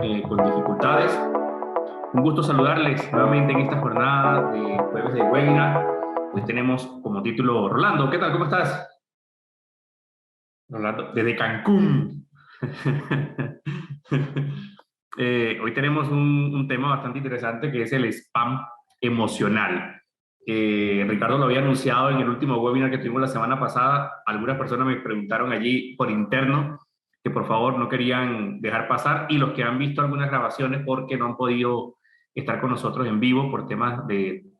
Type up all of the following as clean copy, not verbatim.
con dificultades. Un gusto saludarles nuevamente en esta jornada de jueves de webinar. Hoy tenemos como título Rolando. ¿Qué tal? ¿Cómo estás? Rolando, desde Cancún. Hoy tenemos un tema bastante interesante que es el spam emocional. Ricardo lo había anunciado en el último webinar que tuvimos la semana pasada. Algunas personas me preguntaron allí por interno que por favor no querían dejar pasar, y los que han visto algunas grabaciones porque no han podido estar con nosotros en vivo por temas de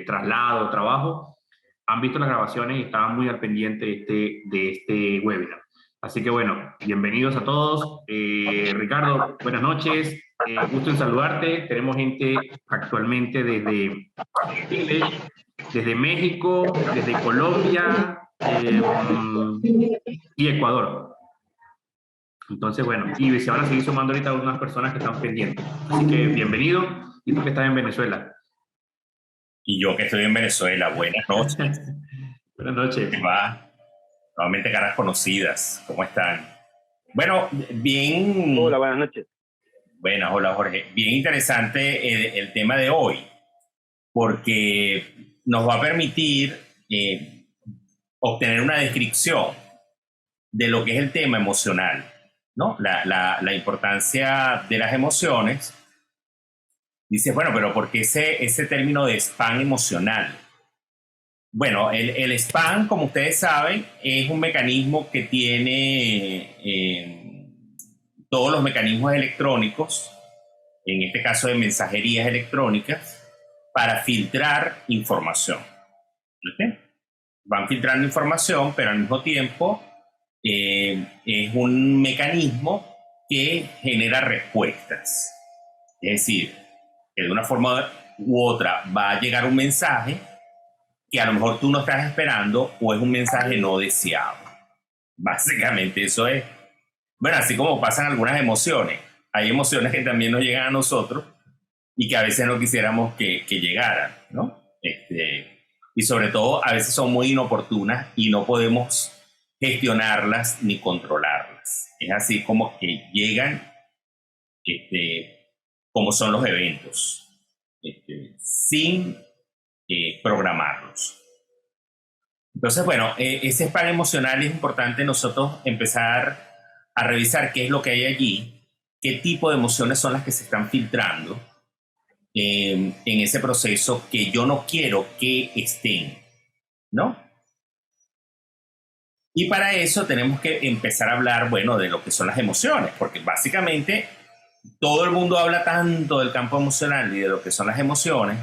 traslado, trabajo, han visto las grabaciones y estaban muy al pendiente de este webinar. Así que bueno, bienvenidos a todos. Ricardo, buenas noches. Gusto en saludarte. Tenemos gente actualmente desde Chile, desde México, desde Colombia y Ecuador. Entonces, bueno, y se van a seguir sumando ahorita unas personas que están pendientes. Así que bienvenido. Y tú que estás en Venezuela. Y yo que estoy en Venezuela, buenas noches. Buenas noches. ¿Cómo va? Nuevamente caras conocidas, ¿cómo están? Bueno, bien. Hola, buenas noches. Buenas, hola Jorge. Bien interesante el tema de hoy, porque nos va a permitir obtener una descripción de lo que es el tema emocional, ¿no? La importancia de las emociones. Dices, bueno, pero ¿por qué ese término de spam emocional? Bueno, el spam, como ustedes saben, es un mecanismo que tiene todos los mecanismos electrónicos, en este caso de mensajerías electrónicas, para filtrar información. ¿Okay? Van filtrando información, pero al mismo tiempo es un mecanismo que genera respuestas. Es decir, que de una forma u otra va a llegar un mensaje que a lo mejor tú no estás esperando, o es un mensaje no deseado. Básicamente eso es. Bueno, así como pasan algunas emociones. Hay emociones que también nos llegan a nosotros y que a veces no quisiéramos que llegaran, ¿no? Y sobre todo a veces son muy inoportunas y no podemos gestionarlas ni controlarlas. Es así como que llegan, como son los eventos, sin programarlos. Entonces, bueno, ese spam emocional es importante nosotros empezar a revisar qué es lo que hay allí, qué tipo de emociones son las que se están filtrando en ese proceso que yo no quiero que estén, ¿no? Y para eso tenemos que empezar a hablar, bueno, de lo que son las emociones, porque básicamente todo el mundo habla tanto del campo emocional y de lo que son las emociones,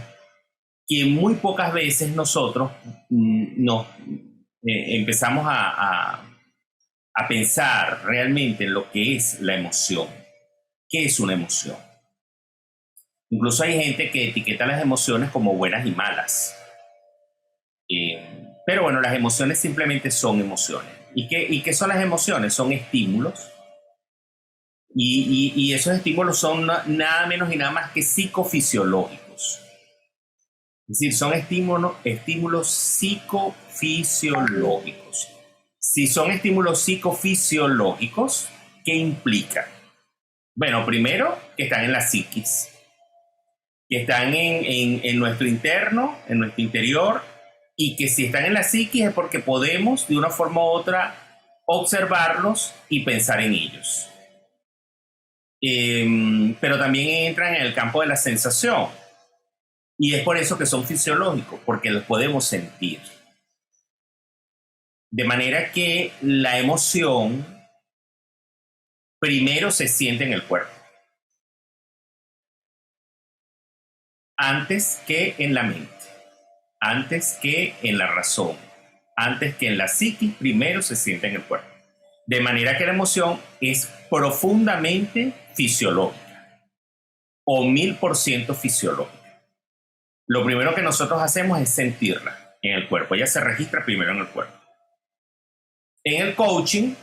que muy pocas veces nosotros nos empezamos a pensar realmente en lo que es la emoción. ¿Qué es una emoción? Incluso hay gente que etiqueta las emociones como buenas y malas. Pero bueno, las emociones simplemente son emociones. ¿Y qué son las emociones? Son estímulos. Y esos estímulos son nada menos y nada más que psicofisiológicos. Es decir, son estímulos psicofisiológicos. Si son estímulos psicofisiológicos, ¿qué implica? Bueno, primero, que están en la psiquis, que están en nuestro interno, en nuestro interior, y que si están en la psiquis es porque podemos, de una forma u otra, observarlos y pensar en ellos. Pero también entran en el campo de la sensación. Y es por eso que son fisiológicos, porque los podemos sentir. De manera que la emoción primero se siente en el cuerpo, antes que en la mente, antes que en la razón, antes que en la psiquis, primero se siente en el cuerpo. De manera que la emoción es profundamente fisiológica, o 1000% fisiológica. Lo primero que nosotros hacemos es sentirla en el cuerpo. Ella se registra primero en el cuerpo. En el coaching,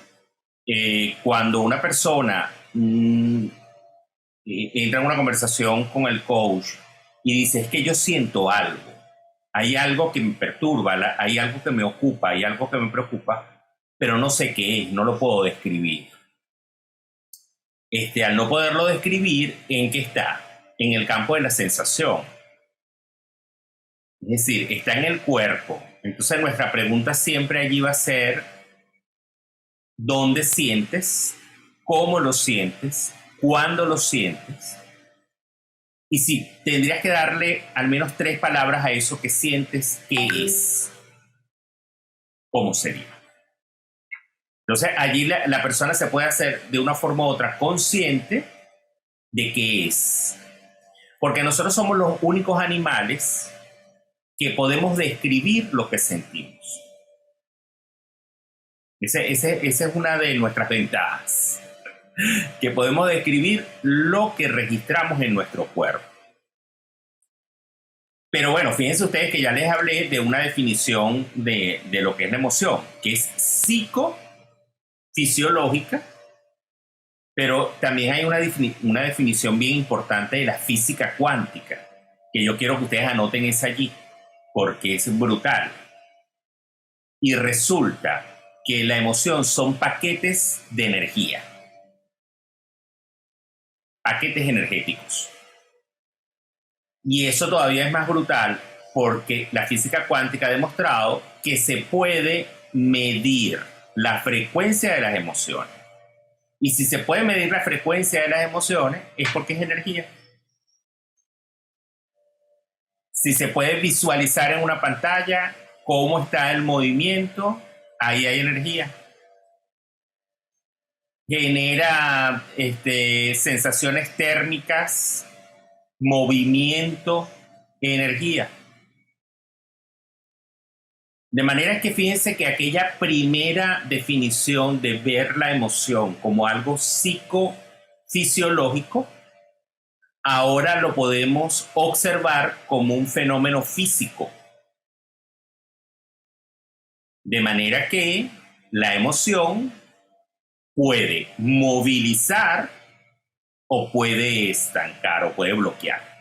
cuando una persona entra en una conversación con el coach y dice, es que yo siento algo, hay algo que me perturba, hay algo que me ocupa, hay algo que me preocupa, pero no sé qué es, no lo puedo describir. al no poderlo describir, ¿en qué está? En el campo de la sensación. Es decir, está en el cuerpo. Entonces nuestra pregunta siempre allí va a ser, ¿dónde sientes? ¿Cómo lo sientes? ¿Cuándo lo sientes? Y si tendrías que darle al menos 3 palabras a eso que sientes, ¿qué es? ¿Cómo sería? Entonces allí la persona se puede hacer de una forma u otra consciente de qué es. Porque nosotros somos los únicos animales que podemos describir lo que sentimos. Esa es una de nuestras ventajas, que podemos describir lo que registramos en nuestro cuerpo. Pero bueno, fíjense ustedes que ya les hablé de una definición de lo que es la emoción, que es psicofisiológica, pero también hay una definición bien importante de la física cuántica, que yo quiero que ustedes anoten esa allí, porque es brutal. Y resulta que la emoción son paquetes de energía, paquetes energéticos. Y eso todavía es más brutal porque la física cuántica ha demostrado que se puede medir la frecuencia de las emociones. Y si se puede medir la frecuencia de las emociones es porque es energía. Si se puede visualizar en una pantalla cómo está el movimiento, ahí hay energía. Genera sensaciones térmicas, movimiento, energía. De manera que fíjense que aquella primera definición de ver la emoción como algo psicofisiológico, ahora lo podemos observar como un fenómeno físico. De manera que la emoción puede movilizar o puede estancar o puede bloquear.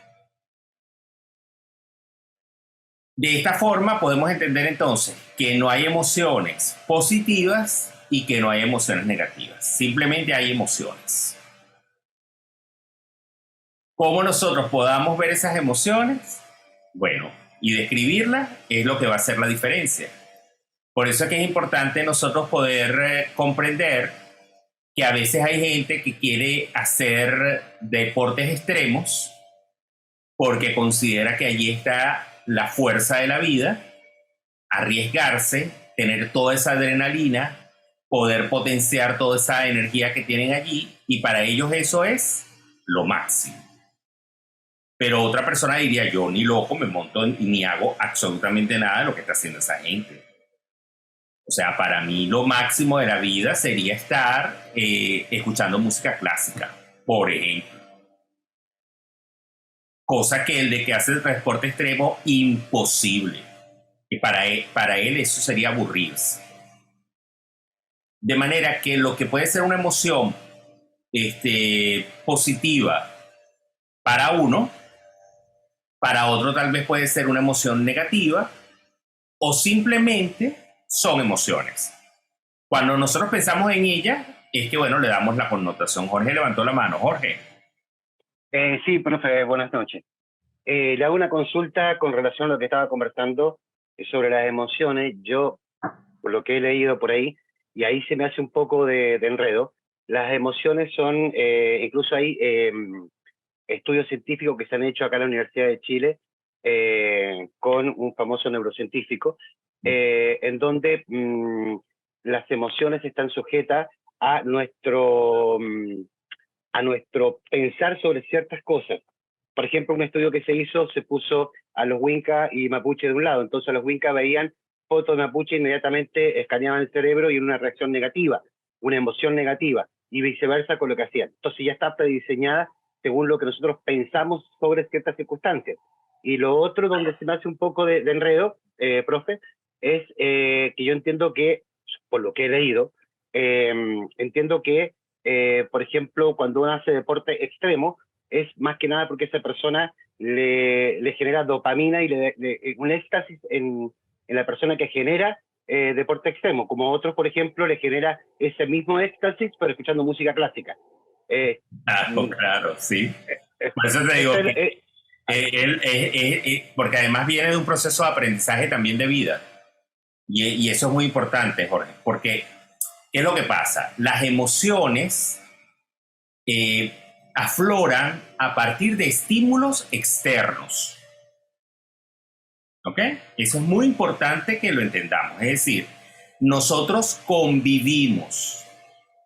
De esta forma podemos entender entonces que no hay emociones positivas y que no hay emociones negativas. Simplemente hay emociones. ¿Cómo nosotros podamos ver esas emociones? Bueno, y describirlas es lo que va a hacer la diferencia. Por eso es que es importante nosotros poder comprender que a veces hay gente que quiere hacer deportes extremos porque considera que allí está la fuerza de la vida, arriesgarse, tener toda esa adrenalina, poder potenciar toda esa energía que tienen allí, y para ellos eso es lo máximo. Pero otra persona diría, yo ni loco me monto ni hago absolutamente nada de lo que está haciendo esa gente. O sea, para mí lo máximo de la vida sería estar escuchando música clásica, por ejemplo. Cosa que el de que hace el transporte extremo, imposible. Y para él eso sería aburrirse. De manera que lo que puede ser una emoción positiva para uno, para otro tal vez puede ser una emoción negativa, o simplemente son emociones. Cuando nosotros pensamos en ella, es que, bueno, le damos la connotación. Jorge levantó la mano. Jorge. Sí, profe, buenas noches. Le hago una consulta con relación a lo que estaba conversando sobre las emociones. Yo, por lo que he leído por ahí, y ahí se me hace un poco de enredo, las emociones son, incluso hay estudios científicos que se han hecho acá en la Universidad de Chile con un famoso neurocientífico, en donde las emociones están sujetas a a nuestro pensar sobre ciertas cosas. Por ejemplo, un estudio que se hizo se puso a los Winca y Mapuche de un lado. Entonces los Winca veían fotos de Mapuche, inmediatamente escaneaban el cerebro y una reacción negativa, una emoción negativa, y viceversa con lo que hacían. Entonces ya está prediseñada según lo que nosotros pensamos sobre ciertas circunstancias. Y lo otro donde se me hace un poco de enredo, profe, es que yo entiendo que, por lo que he leído, entiendo que por ejemplo, cuando uno hace deporte extremo, es más que nada porque esa persona le genera dopamina y un éxtasis en la persona que genera deporte extremo, como otros, por ejemplo, le genera ese mismo éxtasis, pero escuchando música clásica. Claro, claro, sí. Por eso te digo esto que porque además viene de un proceso de aprendizaje también de vida. Y eso es muy importante, Jorge, porque ¿qué es lo que pasa? Las emociones afloran a partir de estímulos externos. ¿Ok? Eso es muy importante que lo entendamos. Es decir, nosotros convivimos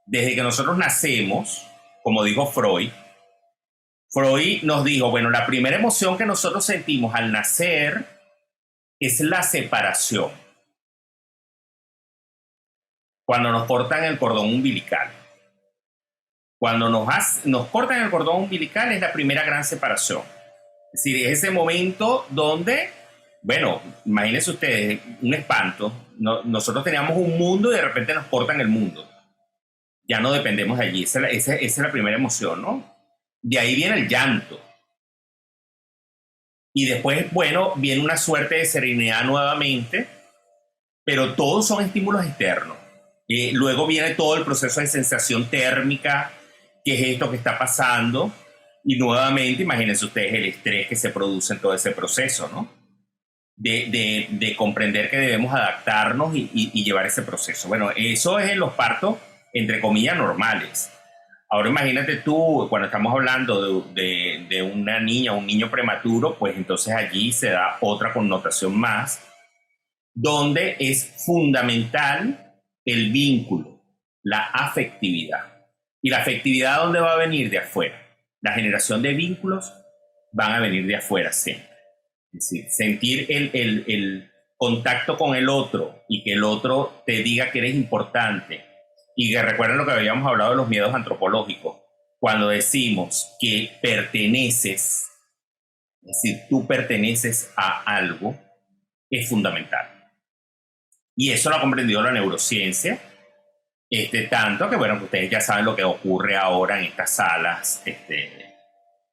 desde que nosotros nacemos, como dijo Freud. Freud nos dijo, bueno, la primera emoción que nosotros sentimos al nacer es la separación. Cuando nos cortan el cordón umbilical. Cuando nos cortan el cordón umbilical es la primera gran separación. Es decir, es ese momento donde, bueno, imagínense ustedes, un espanto. Nosotros teníamos un mundo y de repente nos cortan el mundo. Ya no dependemos de allí. Esa es la primera emoción, ¿no? De ahí viene el llanto. Y después, bueno, viene una suerte de serenidad nuevamente, pero todos son estímulos externos. Luego viene todo el proceso de sensación térmica, que es esto que está pasando, y nuevamente, imagínense ustedes el estrés que se produce en todo ese proceso, ¿no? De comprender que debemos adaptarnos y llevar ese proceso. Bueno, eso es en los partos, entre comillas, normales. Ahora imagínate tú, cuando estamos hablando de una niña o un niño prematuro, pues entonces allí se da otra connotación más, donde es fundamental el vínculo, la afectividad. ¿Y la afectividad dónde va a venir? De afuera. La generación de vínculos van a venir de afuera siempre. Es decir, sentir el contacto con el otro y que el otro te diga que eres importante. Y que recuerden lo que habíamos hablado de los miedos antropológicos. Cuando decimos que perteneces, es decir, tú perteneces a algo, es fundamental. Y eso lo ha comprendido la neurociencia, tanto que, bueno, que ustedes ya saben lo que ocurre ahora en estas salas,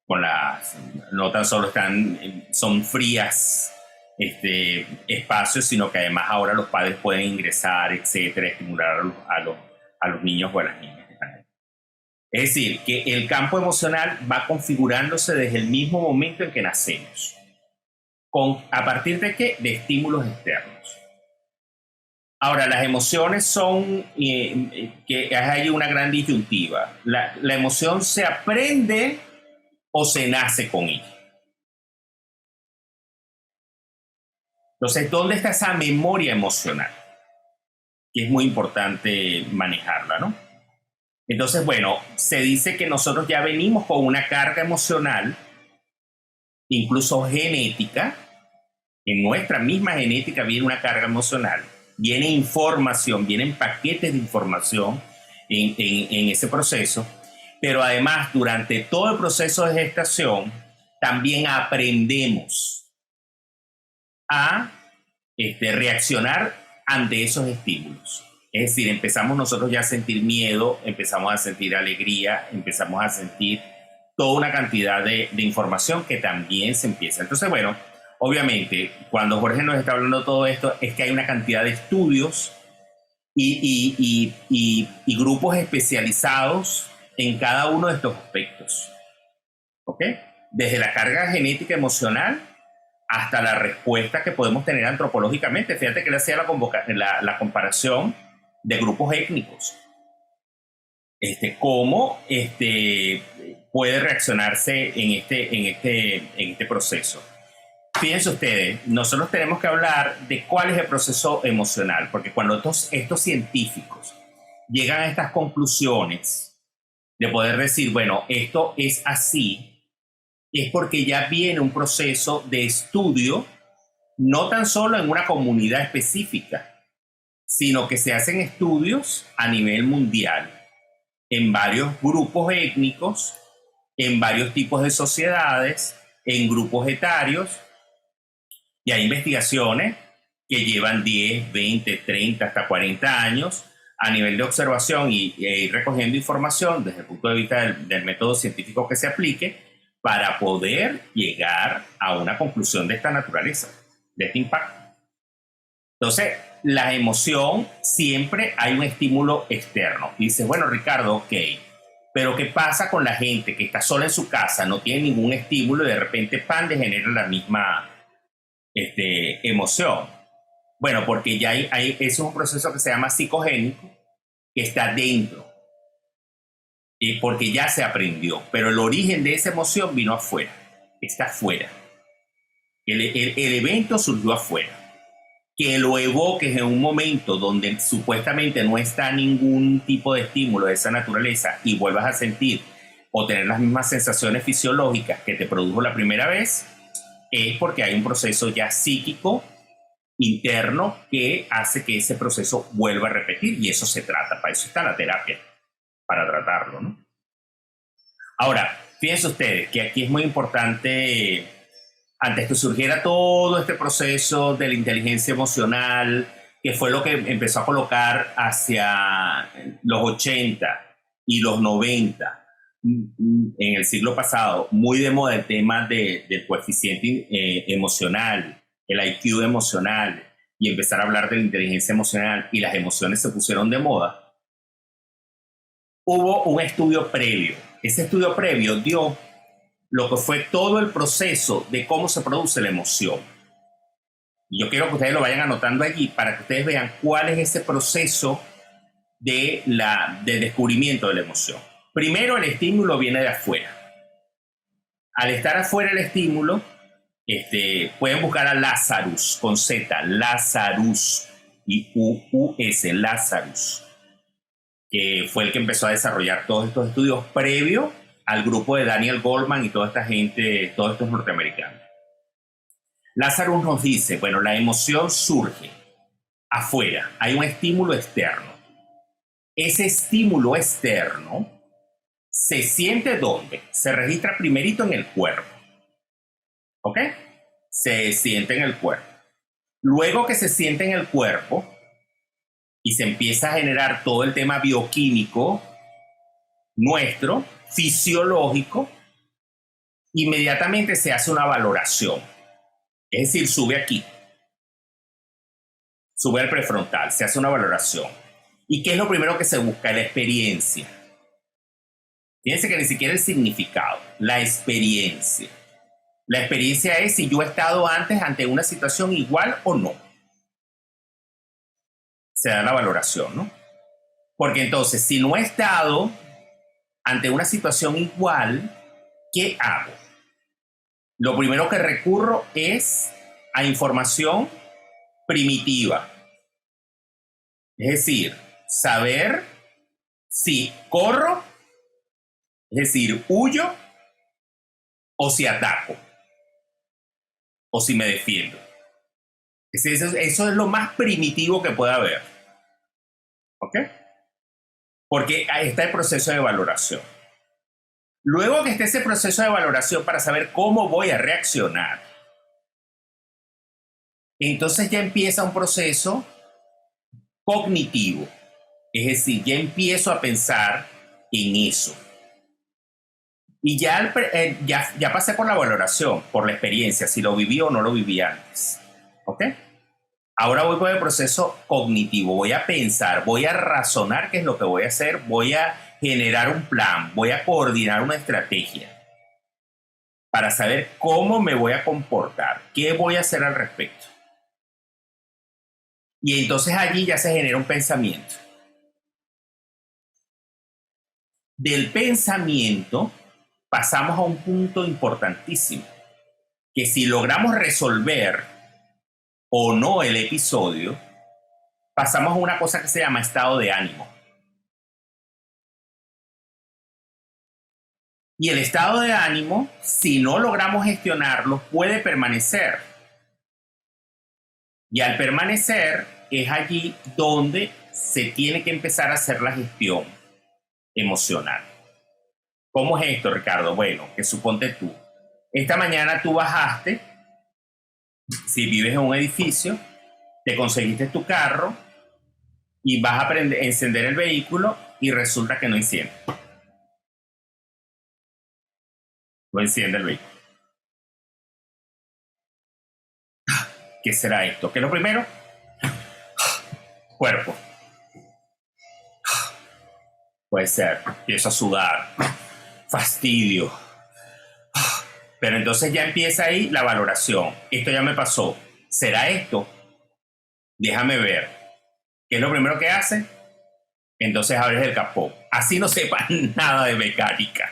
con no tan solo son frías espacios, sino que además ahora los padres pueden ingresar, etcétera, estimular a los niños o a las niñas que están ahí. Es decir, que el campo emocional va configurándose desde el mismo momento en que nacemos. ¿A partir de qué? De estímulos externos. Ahora, las emociones son, que hay una gran disyuntiva. La emoción se aprende o se nace con ella. Entonces, ¿dónde está esa memoria emocional? Que es muy importante manejarla, ¿no? Entonces, bueno, se dice que nosotros ya venimos con una carga emocional, incluso genética. En nuestra misma genética viene una carga emocional. Viene información, vienen paquetes de información en ese proceso, pero además durante todo el proceso de gestación también aprendemos a reaccionar ante esos estímulos. Es decir, empezamos nosotros ya a sentir miedo, empezamos a sentir alegría, empezamos a sentir toda una cantidad de información que también se empieza. Entonces, bueno, obviamente, cuando Jorge nos está hablando de todo esto, es que hay una cantidad de estudios y grupos especializados en cada uno de estos aspectos. ¿Ok? Desde la carga genética emocional hasta la respuesta que podemos tener antropológicamente. Fíjate que él hacía la comparación de grupos étnicos. Cómo puede reaccionarse en este proceso. Fíjense ustedes, nosotros tenemos que hablar de cuál es el proceso emocional, porque cuando estos científicos llegan a estas conclusiones de poder decir, bueno, esto es así, es porque ya viene un proceso de estudio, no tan solo en una comunidad específica, sino que se hacen estudios a nivel mundial, en varios grupos étnicos, en varios tipos de sociedades, en grupos etarios. Y hay investigaciones que llevan 10, 20, 30, hasta 40 años a nivel de observación y ir recogiendo información desde el punto de vista del método científico que se aplique para poder llegar a una conclusión de esta naturaleza, de este impacto. Entonces, la emoción, siempre hay un estímulo externo. Y dices, bueno, Ricardo, ok, Pero ¿qué pasa con la gente que está sola en su casa, no tiene ningún estímulo y de repente pan de genera la misma emoción? Bueno, porque ya eso es un proceso que se llama psicogénico, que está dentro, porque ya se aprendió, pero el origen de esa emoción vino afuera, está afuera. El evento surgió afuera. Que lo evoques en un momento donde supuestamente no está ningún tipo de estímulo de esa naturaleza y vuelvas a sentir o tener las mismas sensaciones fisiológicas que te produjo la primera vez, es porque hay un proceso ya psíquico interno que hace que ese proceso vuelva a repetir, y eso se trata, para eso está la terapia, para tratarlo, ¿no? Ahora, fíjense ustedes que aquí es muy importante, antes que surgiera todo este proceso de la inteligencia emocional, que fue lo que empezó a colocar hacia los 80 y los 90, en el siglo pasado, muy de moda el tema del coeficiente emocional, el IQ emocional, y empezar a hablar de la inteligencia emocional, y las emociones se pusieron de moda, hubo un estudio previo. Ese estudio previo dio lo que fue todo el proceso de cómo se produce la emoción. Y yo quiero que ustedes lo vayan anotando allí para que ustedes vean cuál es ese proceso de descubrimiento de la emoción. Primero, el estímulo viene de afuera. Al estar afuera el estímulo, pueden buscar a Lazarus, con Z, Lazarus, y U-U-S, Lazarus, que fue el que empezó a desarrollar todos estos estudios previo al grupo de Daniel Goleman y toda esta gente, todos estos norteamericanos. Lazarus nos dice, bueno, la emoción surge afuera, hay un estímulo externo. Ese estímulo externo se siente ¿dónde? Se registra primerito en el cuerpo. ¿Ok? Se siente en el cuerpo. Luego que se siente en el cuerpo y se empieza a generar todo el tema bioquímico nuestro, fisiológico, inmediatamente se hace una valoración. Es decir, sube aquí, sube al prefrontal, se hace una valoración. ¿Y qué es lo primero que se busca? La experiencia. Fíjense que ni siquiera el significado, la experiencia. La experiencia es si yo he estado antes ante una situación igual o no. Se da la valoración, ¿no? Porque entonces, si no he estado ante una situación igual, ¿qué hago? Lo primero que recurro es a información primitiva. Es decir, saber si corro, es decir, huyo, o si ataco, o si me defiendo. Eso es lo más primitivo que puede haber. ¿Ok? Porque ahí está el proceso de valoración. Luego que esté ese proceso de valoración para saber cómo voy a reaccionar, entonces ya empieza un proceso cognitivo. Es decir, ya empiezo a pensar en eso. Y ya pasé por la valoración, por la experiencia, si lo viví o no lo viví antes. ¿Ok? Ahora voy por el proceso cognitivo. Voy a pensar, voy a razonar qué es lo que voy a hacer, voy a generar un plan, voy a coordinar una estrategia para saber cómo me voy a comportar, qué voy a hacer al respecto. Y entonces allí ya se genera un pensamiento. Del pensamiento pasamos a un punto importantísimo, que si logramos resolver o no el episodio, pasamos a una cosa que se llama estado de ánimo. Y el estado de ánimo, si no logramos gestionarlo, puede permanecer. Y al permanecer es allí donde se tiene que empezar a hacer la gestión emocional. ¿Cómo es esto, Ricardo? Bueno, que suponte tú. Esta mañana tú bajaste, si vives en un edificio, te conseguiste tu carro y vas a encender el vehículo y resulta que no enciende. No enciende el vehículo. ¿Qué será esto? ¿Qué es lo primero? Cuerpo. Puede ser. Empiezo a sudar. Fastidio. Pero entonces ya empieza ahí la valoración. Esto ya me pasó. ¿Será esto? Déjame ver. ¿Qué es lo primero que hace? Entonces abres el capó. Así no sepas nada de mecánica.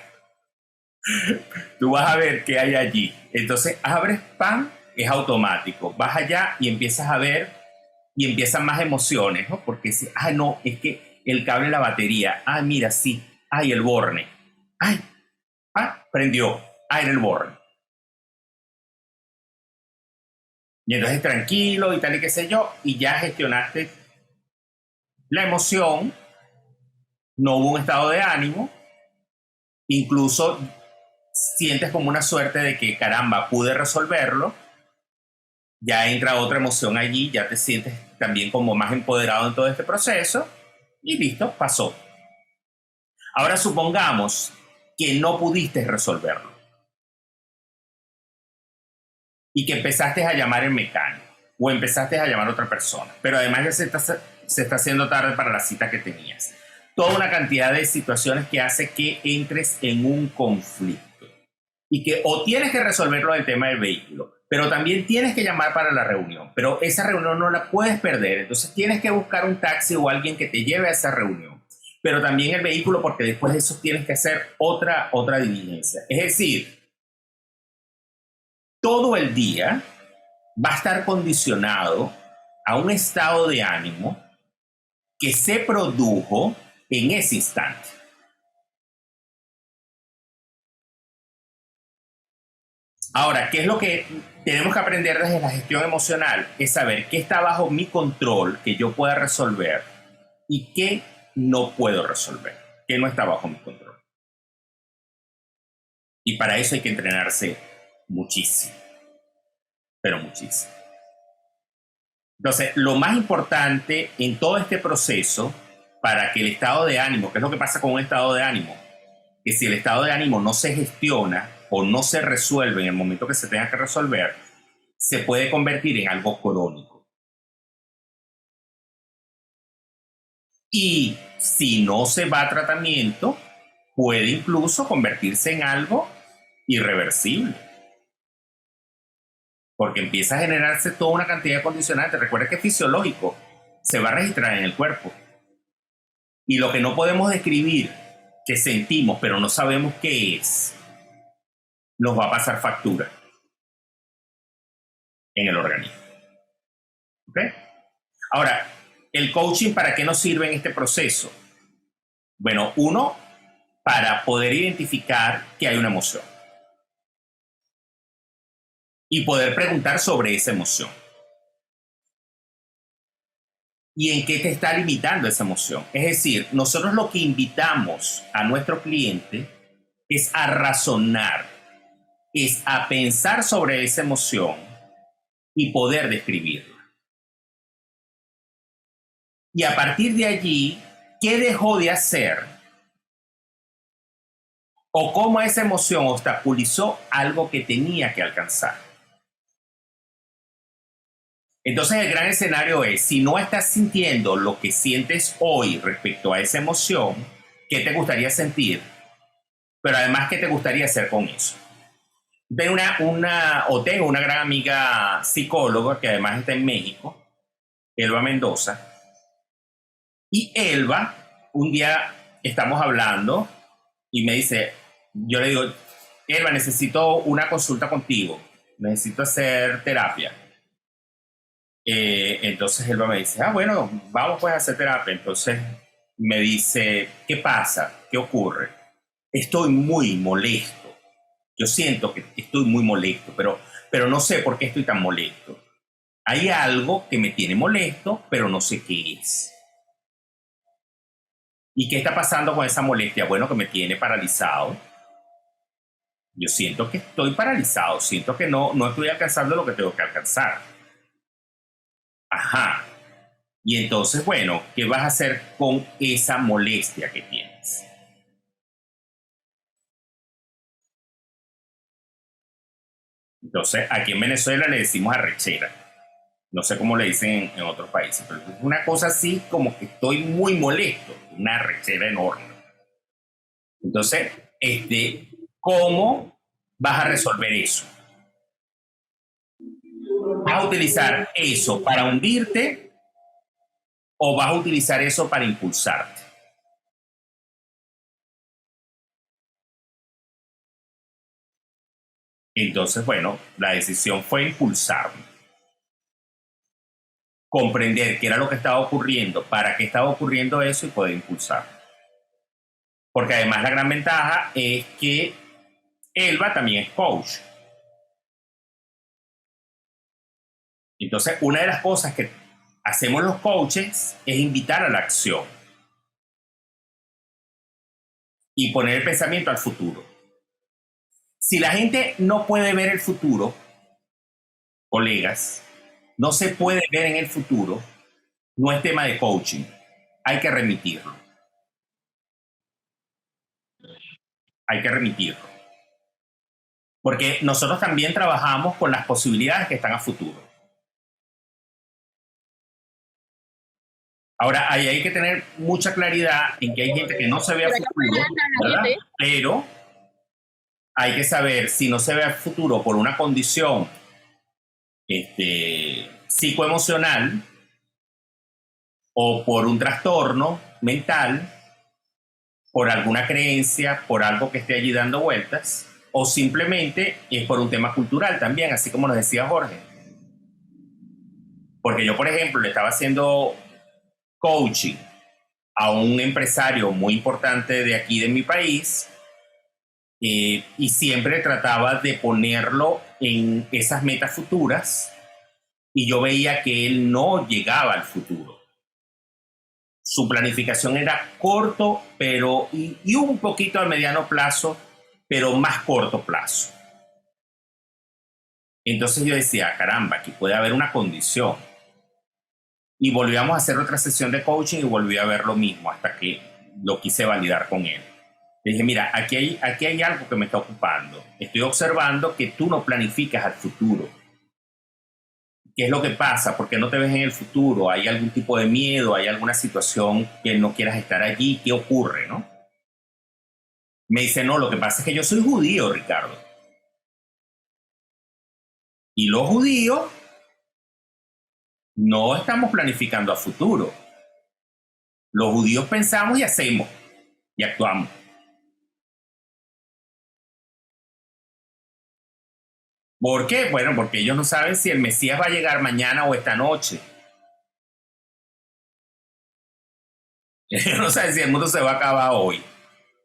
Tú vas a ver qué hay allí. Entonces abres, pan, es automático. Vas allá y empiezas a ver y empiezan más emociones, ¿no? Porque si, no, es que el cable de la batería. Mira, sí. El borne. Prendió. Era el borne. Y entonces tranquilo y tal y qué sé yo, y ya gestionaste la emoción, no hubo un estado de ánimo, incluso sientes como una suerte de que caramba, pude resolverlo, ya entra otra emoción allí, ya te sientes también como más empoderado en todo este proceso, y listo, pasó. Ahora supongamos que no pudiste resolverlo y que empezaste a llamar al mecánico o empezaste a llamar a otra persona, pero además ya se está haciendo tarde para la cita que tenías. Toda una cantidad de situaciones que hace que entres en un conflicto y que o tienes que resolverlo del tema del vehículo, pero también tienes que llamar para la reunión, pero esa reunión no la puedes perder, entonces tienes que buscar un taxi o alguien que te lleve a esa reunión, pero también el vehículo porque después de eso tienes que hacer otra diligencia. Es decir, todo el día va a estar condicionado a un estado de ánimo que se produjo en ese instante. Ahora, ¿qué es lo que tenemos que aprender desde la gestión emocional? Es saber qué está bajo mi control, que yo pueda resolver, y qué no puedo resolver, qué no está bajo mi control. Y para eso hay que entrenarse muchísimo, pero muchísimo. Entonces, lo más importante en todo este proceso, para que el estado de ánimo, ¿qué es lo que pasa con un estado de ánimo? Que si el estado de ánimo no se gestiona o no se resuelve en el momento que se tenga que resolver, se puede convertir en algo crónico. Y si no se va a tratamiento, puede incluso convertirse en algo irreversible. Porque empieza a generarse toda una cantidad de condicionantes. Recuerda que es fisiológico, se va a registrar en el cuerpo. Y lo que no podemos describir, que sentimos, pero no sabemos qué es, nos va a pasar factura en el organismo. ¿Ok? Ahora, ¿el coaching para qué nos sirve en este proceso? Bueno, uno, para poder identificar que hay una emoción. Y poder preguntar sobre esa emoción. ¿Y en qué te está limitando esa emoción? Es decir, nosotros lo que invitamos a nuestro cliente es a razonar, es a pensar sobre esa emoción y poder describirla. Y a partir de allí, ¿qué dejó de hacer? O cómo esa emoción obstaculizó algo que tenía que alcanzar. Entonces el gran escenario es, si no estás sintiendo lo que sientes hoy respecto a esa emoción, ¿qué te gustaría sentir? Pero además, ¿qué te gustaría hacer con eso? Tengo una gran amiga psicóloga que además está en México, Elba Mendoza. Y Elba, un día estamos hablando y me dice, yo le digo, Elba, necesito una consulta contigo, necesito hacer terapia. Entonces Elba me dice, bueno, vamos pues a hacer terapia. Entonces me dice, ¿qué pasa? ¿Qué ocurre? Estoy muy molesto. Yo siento que estoy muy molesto, pero no sé por qué estoy tan molesto. Hay algo que me tiene molesto, pero no sé qué es. ¿Y qué está pasando con esa molestia? Bueno, que me tiene paralizado. Yo siento que estoy paralizado, siento que no estoy alcanzando lo que tengo que alcanzar. Ajá. Y entonces, bueno, ¿qué vas a hacer con esa molestia que tienes? Entonces, aquí en Venezuela le decimos arrechera. No sé cómo le dicen en otros países, pero es una cosa así como que estoy muy molesto, una arrechera enorme. Entonces, ¿cómo vas a resolver eso? ¿Vas a utilizar eso para hundirte o vas a utilizar eso para impulsarte? Entonces, bueno, la decisión fue impulsarme, comprender qué era lo que estaba ocurriendo, para qué estaba ocurriendo eso y poder impulsar. Porque además la gran ventaja es que Elba también es coach. Entonces, una de las cosas que hacemos los coaches es invitar a la acción y poner el pensamiento al futuro. Si la gente no puede ver el futuro, colegas, no se puede ver en el futuro, no es tema de coaching, hay que remitirlo. Hay que remitirlo. Porque nosotros también trabajamos con las posibilidades que están a futuro. Ahora, ahí hay que tener mucha claridad en que hay gente que no se ve a futuro, ¿verdad? Pero hay que saber si no se ve a futuro por una condición psicoemocional o por un trastorno mental, por alguna creencia, por algo que esté allí dando vueltas, o simplemente es por un tema cultural también, así como nos decía Jorge. Porque yo, por ejemplo, le estaba haciendo coaching a un empresario muy importante de aquí de mi país y siempre trataba de ponerlo en esas metas futuras y yo veía que él no llegaba al futuro. Su planificación era corto, pero y un poquito a mediano plazo, pero más corto plazo. Entonces yo decía, caramba, aquí puede haber una condición. Y volvíamos a hacer otra sesión de coaching y volví a ver lo mismo hasta que lo quise validar con él. Le dije, mira, aquí hay algo que me está ocupando. Estoy observando que tú no planificas al futuro. ¿Qué es lo que pasa? ¿Por qué no te ves en el futuro? ¿Hay algún tipo de miedo? ¿Hay alguna situación que no quieras estar allí? ¿Qué ocurre, no? Me dice, no, lo que pasa es que yo soy judío, Ricardo. Y los judíos no estamos planificando a futuro. Los judíos pensamos y hacemos y actuamos. ¿Por qué? Bueno, porque ellos no saben si el Mesías va a llegar mañana o esta noche. Ellos no saben si el mundo se va a acabar hoy.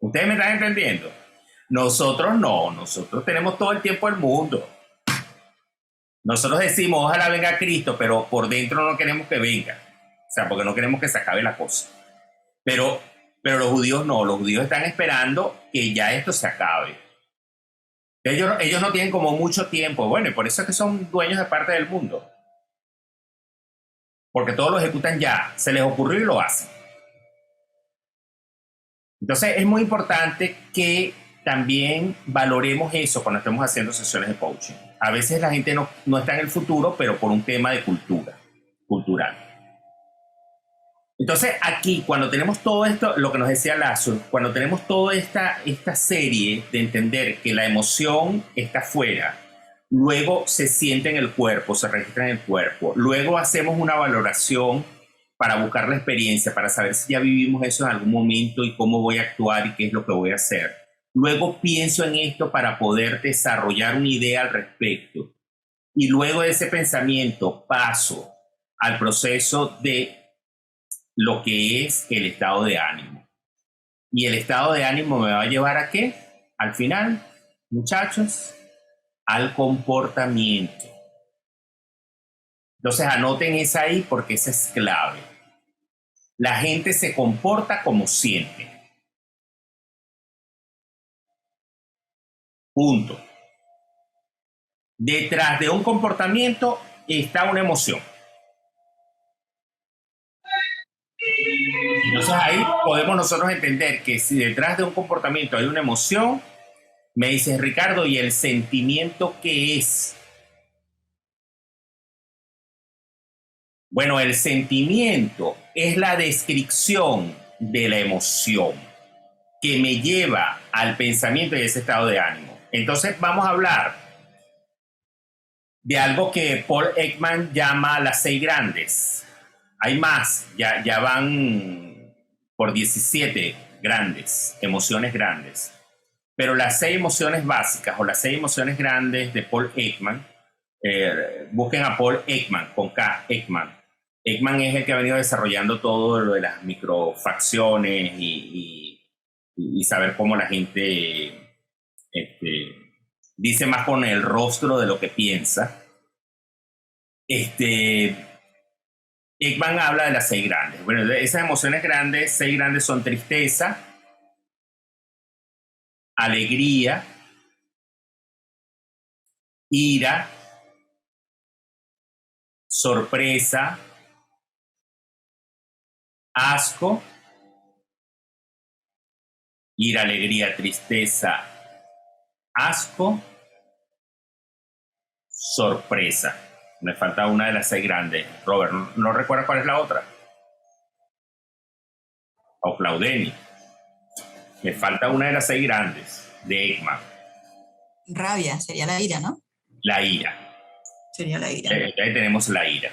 ¿Ustedes me están entendiendo? Nosotros no, nosotros tenemos todo el tiempo el mundo. Nosotros decimos, ojalá venga Cristo, pero por dentro no queremos que venga. O sea, porque no queremos que se acabe la cosa. Pero los judíos no, los judíos están esperando que ya esto se acabe. Ellos no tienen como mucho tiempo. Bueno, y por eso es que son dueños de parte del mundo. Porque todos lo ejecutan ya. Se les ocurrió y lo hacen. Entonces es muy importante que también valoremos eso cuando estemos haciendo sesiones de coaching. A veces la gente no está en el futuro, pero por un tema de cultural. Entonces aquí, cuando tenemos todo esto, lo que nos decía Lazo, cuando tenemos toda esta serie de entender que la emoción está afuera, luego se siente en el cuerpo, se registra en el cuerpo, luego hacemos una valoración para buscar la experiencia, para saber si ya vivimos eso en algún momento y cómo voy a actuar y qué es lo que voy a hacer. Luego pienso en esto para poder desarrollar una idea al respecto. Y luego de ese pensamiento paso al proceso de lo que es el estado de ánimo. Y el estado de ánimo me va a llevar ¿a qué? Al final, muchachos, al comportamiento. Entonces anoten esa ahí porque esa es clave. La gente se comporta como siente. Punto. Detrás de un comportamiento está una emoción. Entonces ahí podemos nosotros entender que si detrás de un comportamiento hay una emoción, me dices, Ricardo, ¿y el sentimiento qué es? Bueno, el sentimiento es la descripción de la emoción. que me lleva al pensamiento y ese estado de ánimo. Entonces vamos a hablar de algo que Paul Ekman llama las 6 grandes. Hay más, ya van por 17 grandes, emociones grandes. Pero las 6 emociones básicas o las 6 emociones grandes de Paul Ekman, busquen a Paul Ekman, con K, Ekman. Ekman es el que ha venido desarrollando todo lo de las microfracciones y saber cómo la gente dice más con el rostro de lo que piensa. Ekman habla de las 6 grandes. Bueno, de esas emociones grandes, 6 grandes son tristeza, alegría, ira, sorpresa, asco, ira, alegría, tristeza, asco, sorpresa. Me falta una de las 6 grandes. Robert, ¿no recuerdas cuál es la otra? O Claudeni. Me falta una de las 6 grandes de Ekman. Rabia, sería la ira, ¿no? La ira. Sería la ira. Ahí tenemos la ira.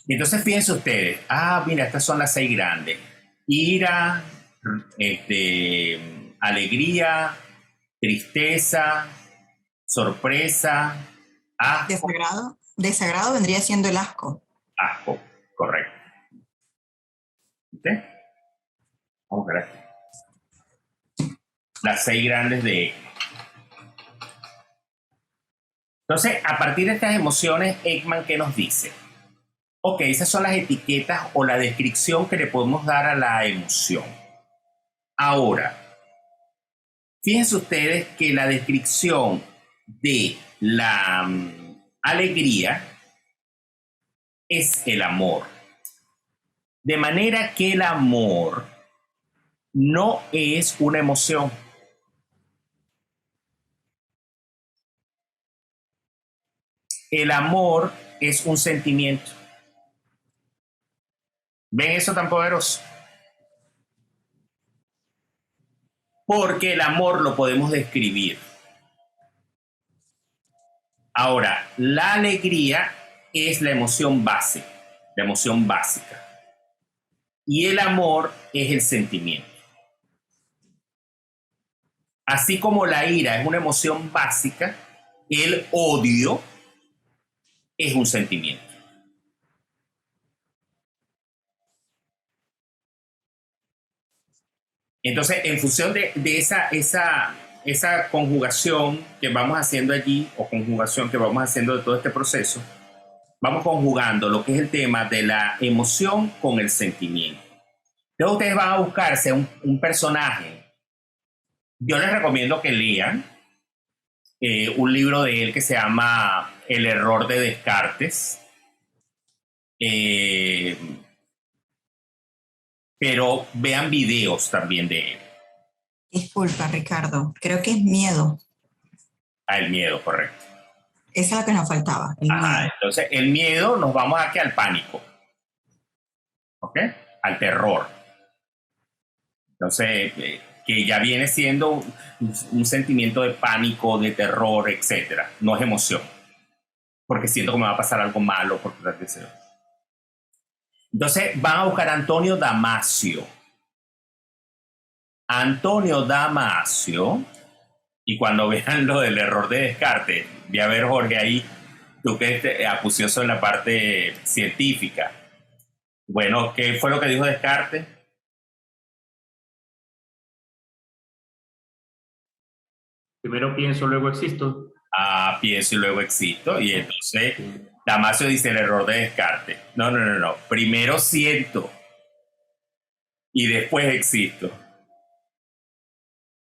Entonces fíjense ustedes. Mira, estas son las 6 grandes. Ira, alegría, tristeza, sorpresa, asco. Desagrado vendría siendo el asco. Asco, correcto. ¿Viste? Vamos a ver aquí. Las 6 grandes de... Entonces, a partir de estas emociones, Ekman, ¿qué nos dice? Ok, esas son las etiquetas o la descripción que le podemos dar a la emoción. Ahora, fíjense ustedes que la descripción de la alegría es el amor. De manera que el amor no es una emoción. El amor es un sentimiento. ¿Ven eso tan poderoso? Porque el amor lo podemos describir. Ahora, la alegría es la emoción base, la emoción básica. Y el amor es el sentimiento. Así como la ira es una emoción básica, el odio es un sentimiento. Entonces, en función de esa conjugación que vamos haciendo allí, o conjugación que vamos haciendo de todo este proceso, vamos conjugando lo que es el tema de la emoción con el sentimiento. Entonces, ustedes van a buscarse un personaje. Yo les recomiendo que lean un libro de él que se llama El error de Descartes. Pero vean videos también de él. Disculpa, Ricardo. Creo que es miedo. El miedo, correcto. Esa es la que nos faltaba. El miedo. Entonces, el miedo nos vamos aquí al pánico. ¿Ok? Al terror. Entonces, que ya viene siendo un sentimiento de pánico, de terror, etc. No es emoción. Porque siento que me va a pasar algo malo. Entonces, van a buscar a Antonio Damasio. Antonio Damasio, y cuando vean lo del error de Descartes, voy a ver, Jorge, ahí, tú que eres acucioso en la parte científica. Bueno, ¿qué fue lo que dijo Descartes? Primero pienso, luego existo. Pienso y luego existo. Y entonces Damasio dice el error de Descartes. No. Primero siento y después existo.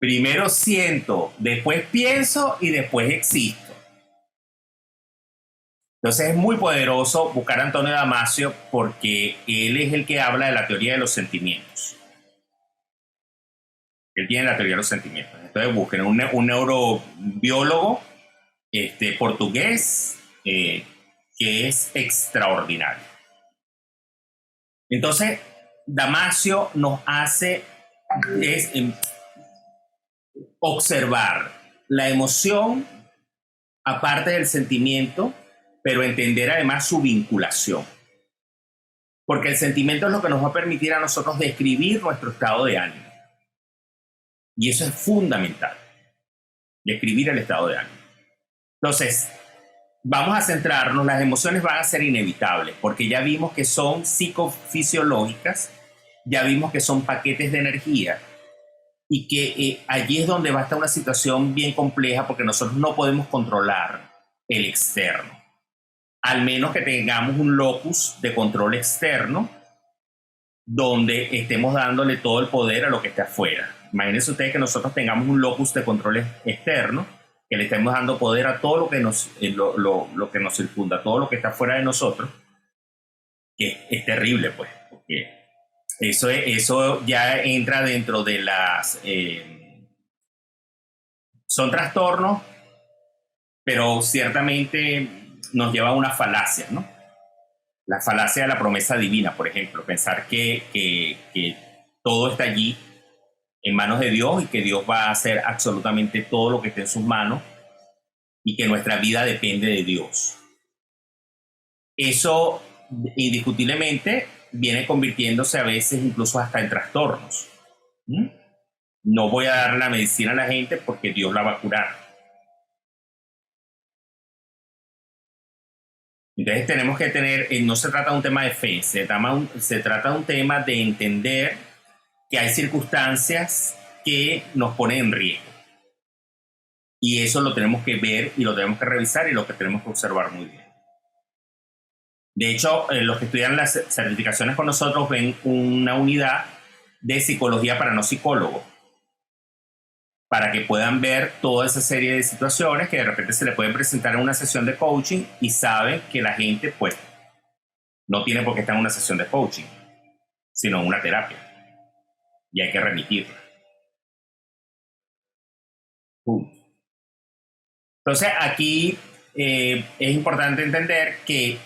Primero siento, después pienso y después existo. Entonces es muy poderoso buscar a Antonio Damasio porque él es el que habla de la teoría de los sentimientos. Él tiene la teoría de los sentimientos. Entonces busquen un neurobiólogo portugués que es extraordinario. Entonces Damasio nos hace es observar la emoción aparte del sentimiento, pero entender además su vinculación. Porque el sentimiento es lo que nos va a permitir a nosotros describir nuestro estado de ánimo. Y eso es fundamental, describir el estado de ánimo. Entonces, vamos a centrarnos, las emociones van a ser inevitables, porque ya vimos que son psicofisiológicas, ya vimos que son paquetes de energía, y que allí es donde va a estar una situación bien compleja, porque nosotros no podemos controlar el externo, al menos que tengamos un locus de control externo donde estemos dándole todo el poder a lo que está afuera. Imagínense ustedes que nosotros tengamos un locus de control externo, que le estemos dando poder a todo lo que lo que nos circunda, todo lo que está fuera de nosotros, que es terrible, pues, porque eso ya entra dentro de las... son trastornos, pero ciertamente nos lleva a una falacia, ¿no? La falacia de la promesa divina, por ejemplo, pensar que todo está allí en manos de Dios y que Dios va a hacer absolutamente todo lo que esté en sus manos y que nuestra vida depende de Dios. Eso indiscutiblemente viene convirtiéndose a veces incluso hasta en trastornos. No voy a dar la medicina a la gente porque Dios la va a curar. Entonces tenemos que tener, no se trata de un tema de fe, se trata de un tema de entender que hay circunstancias que nos ponen en riesgo. Y eso lo tenemos que ver y lo tenemos que revisar y lo que tenemos que observar muy bien. De hecho, los que estudian las certificaciones con nosotros ven una unidad de psicología para no psicólogos, para que puedan ver toda esa serie de situaciones que de repente se le pueden presentar en una sesión de coaching y saben que la gente pues no tiene por qué estar en una sesión de coaching, sino en una terapia. Y hay que remitirla. Entonces aquí es importante entender que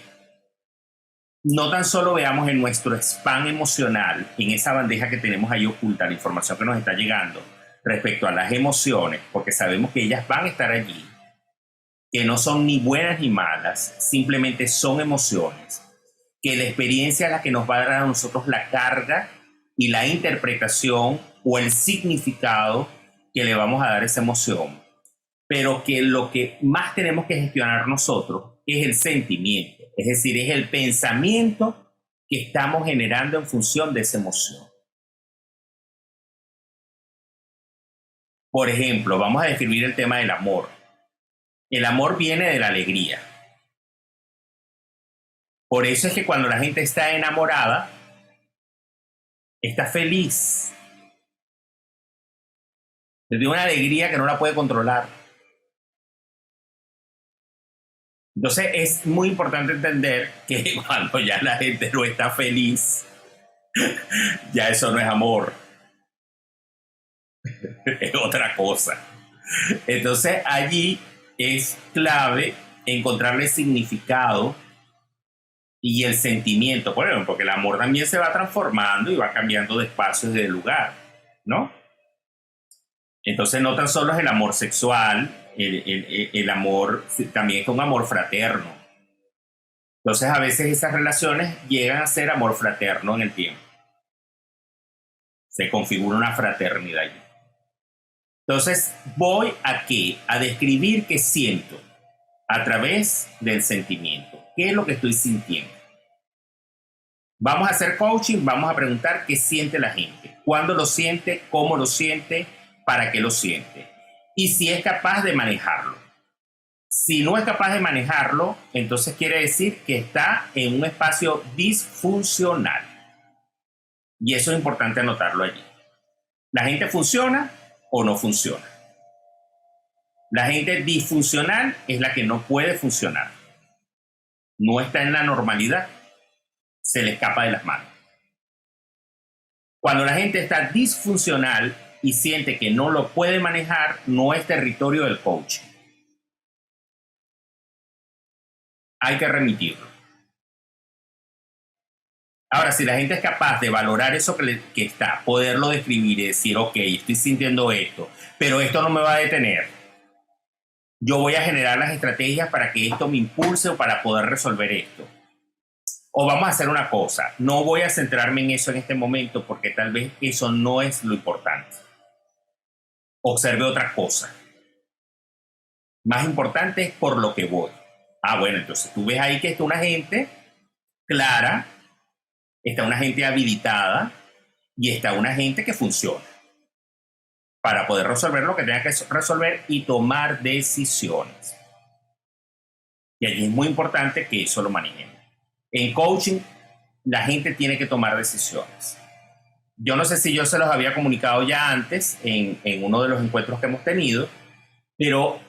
no tan solo veamos en nuestro spam emocional, en esa bandeja que tenemos ahí oculta, la información que nos está llegando respecto a las emociones, porque sabemos que ellas van a estar allí, que no son ni buenas ni malas, simplemente son emociones, que la experiencia es la que nos va a dar a nosotros la carga y la interpretación o el significado que le vamos a dar a esa emoción, pero que lo que más tenemos que gestionar nosotros es el sentimiento, es decir, es el pensamiento que estamos generando en función de esa emoción. Por ejemplo, vamos a describir el tema del amor. El amor viene de la alegría. Por eso es que cuando la gente está enamorada, está feliz. Tiene una alegría que no la puede controlar. Entonces es muy importante entender que cuando ya la gente no está feliz, ya eso no es amor. Es otra cosa. Entonces allí es clave encontrarle significado y el sentimiento, por ejemplo, porque el amor también se va transformando y va cambiando de espacios y de lugar, ¿no? Entonces no tan solo es el amor sexual, el amor también es un amor fraterno. Entonces a veces esas relaciones llegan a ser amor fraterno en el tiempo. Se configura una fraternidad allí. Entonces voy aquí a describir qué siento a través del sentimiento. ¿Qué es lo que estoy sintiendo? Vamos a hacer coaching, vamos a preguntar qué siente la gente, cuándo lo siente, cómo lo siente, para qué lo siente y si es capaz de manejarlo. Si no es capaz de manejarlo, entonces quiere decir que está en un espacio disfuncional. Y eso es importante anotarlo allí. ¿La gente funciona o no funciona? La gente disfuncional es la que no puede funcionar. No está en la normalidad. Se le escapa de las manos. Cuando la gente está disfuncional y siente que no lo puede manejar, no es territorio del coaching. Hay que remitirlo. Ahora, si la gente es capaz de valorar eso que está, poderlo describir y decir, ok, estoy sintiendo esto, pero esto no me va a detener. Yo voy a generar las estrategias para que esto me impulse o para poder resolver esto. O vamos a hacer una cosa, no voy a centrarme en eso en este momento porque tal vez eso no es lo importante. Observe otra cosa. Más importante es por lo que voy. Ah, bueno, entonces tú ves ahí que está una gente clara, está una gente habilitada y está una gente que funciona para poder resolver lo que tenga que resolver y tomar decisiones. Y allí es muy importante que eso lo manejen. En coaching, la gente tiene que tomar decisiones. Yo no sé si yo se los había comunicado ya antes en uno de los encuentros que hemos tenido, pero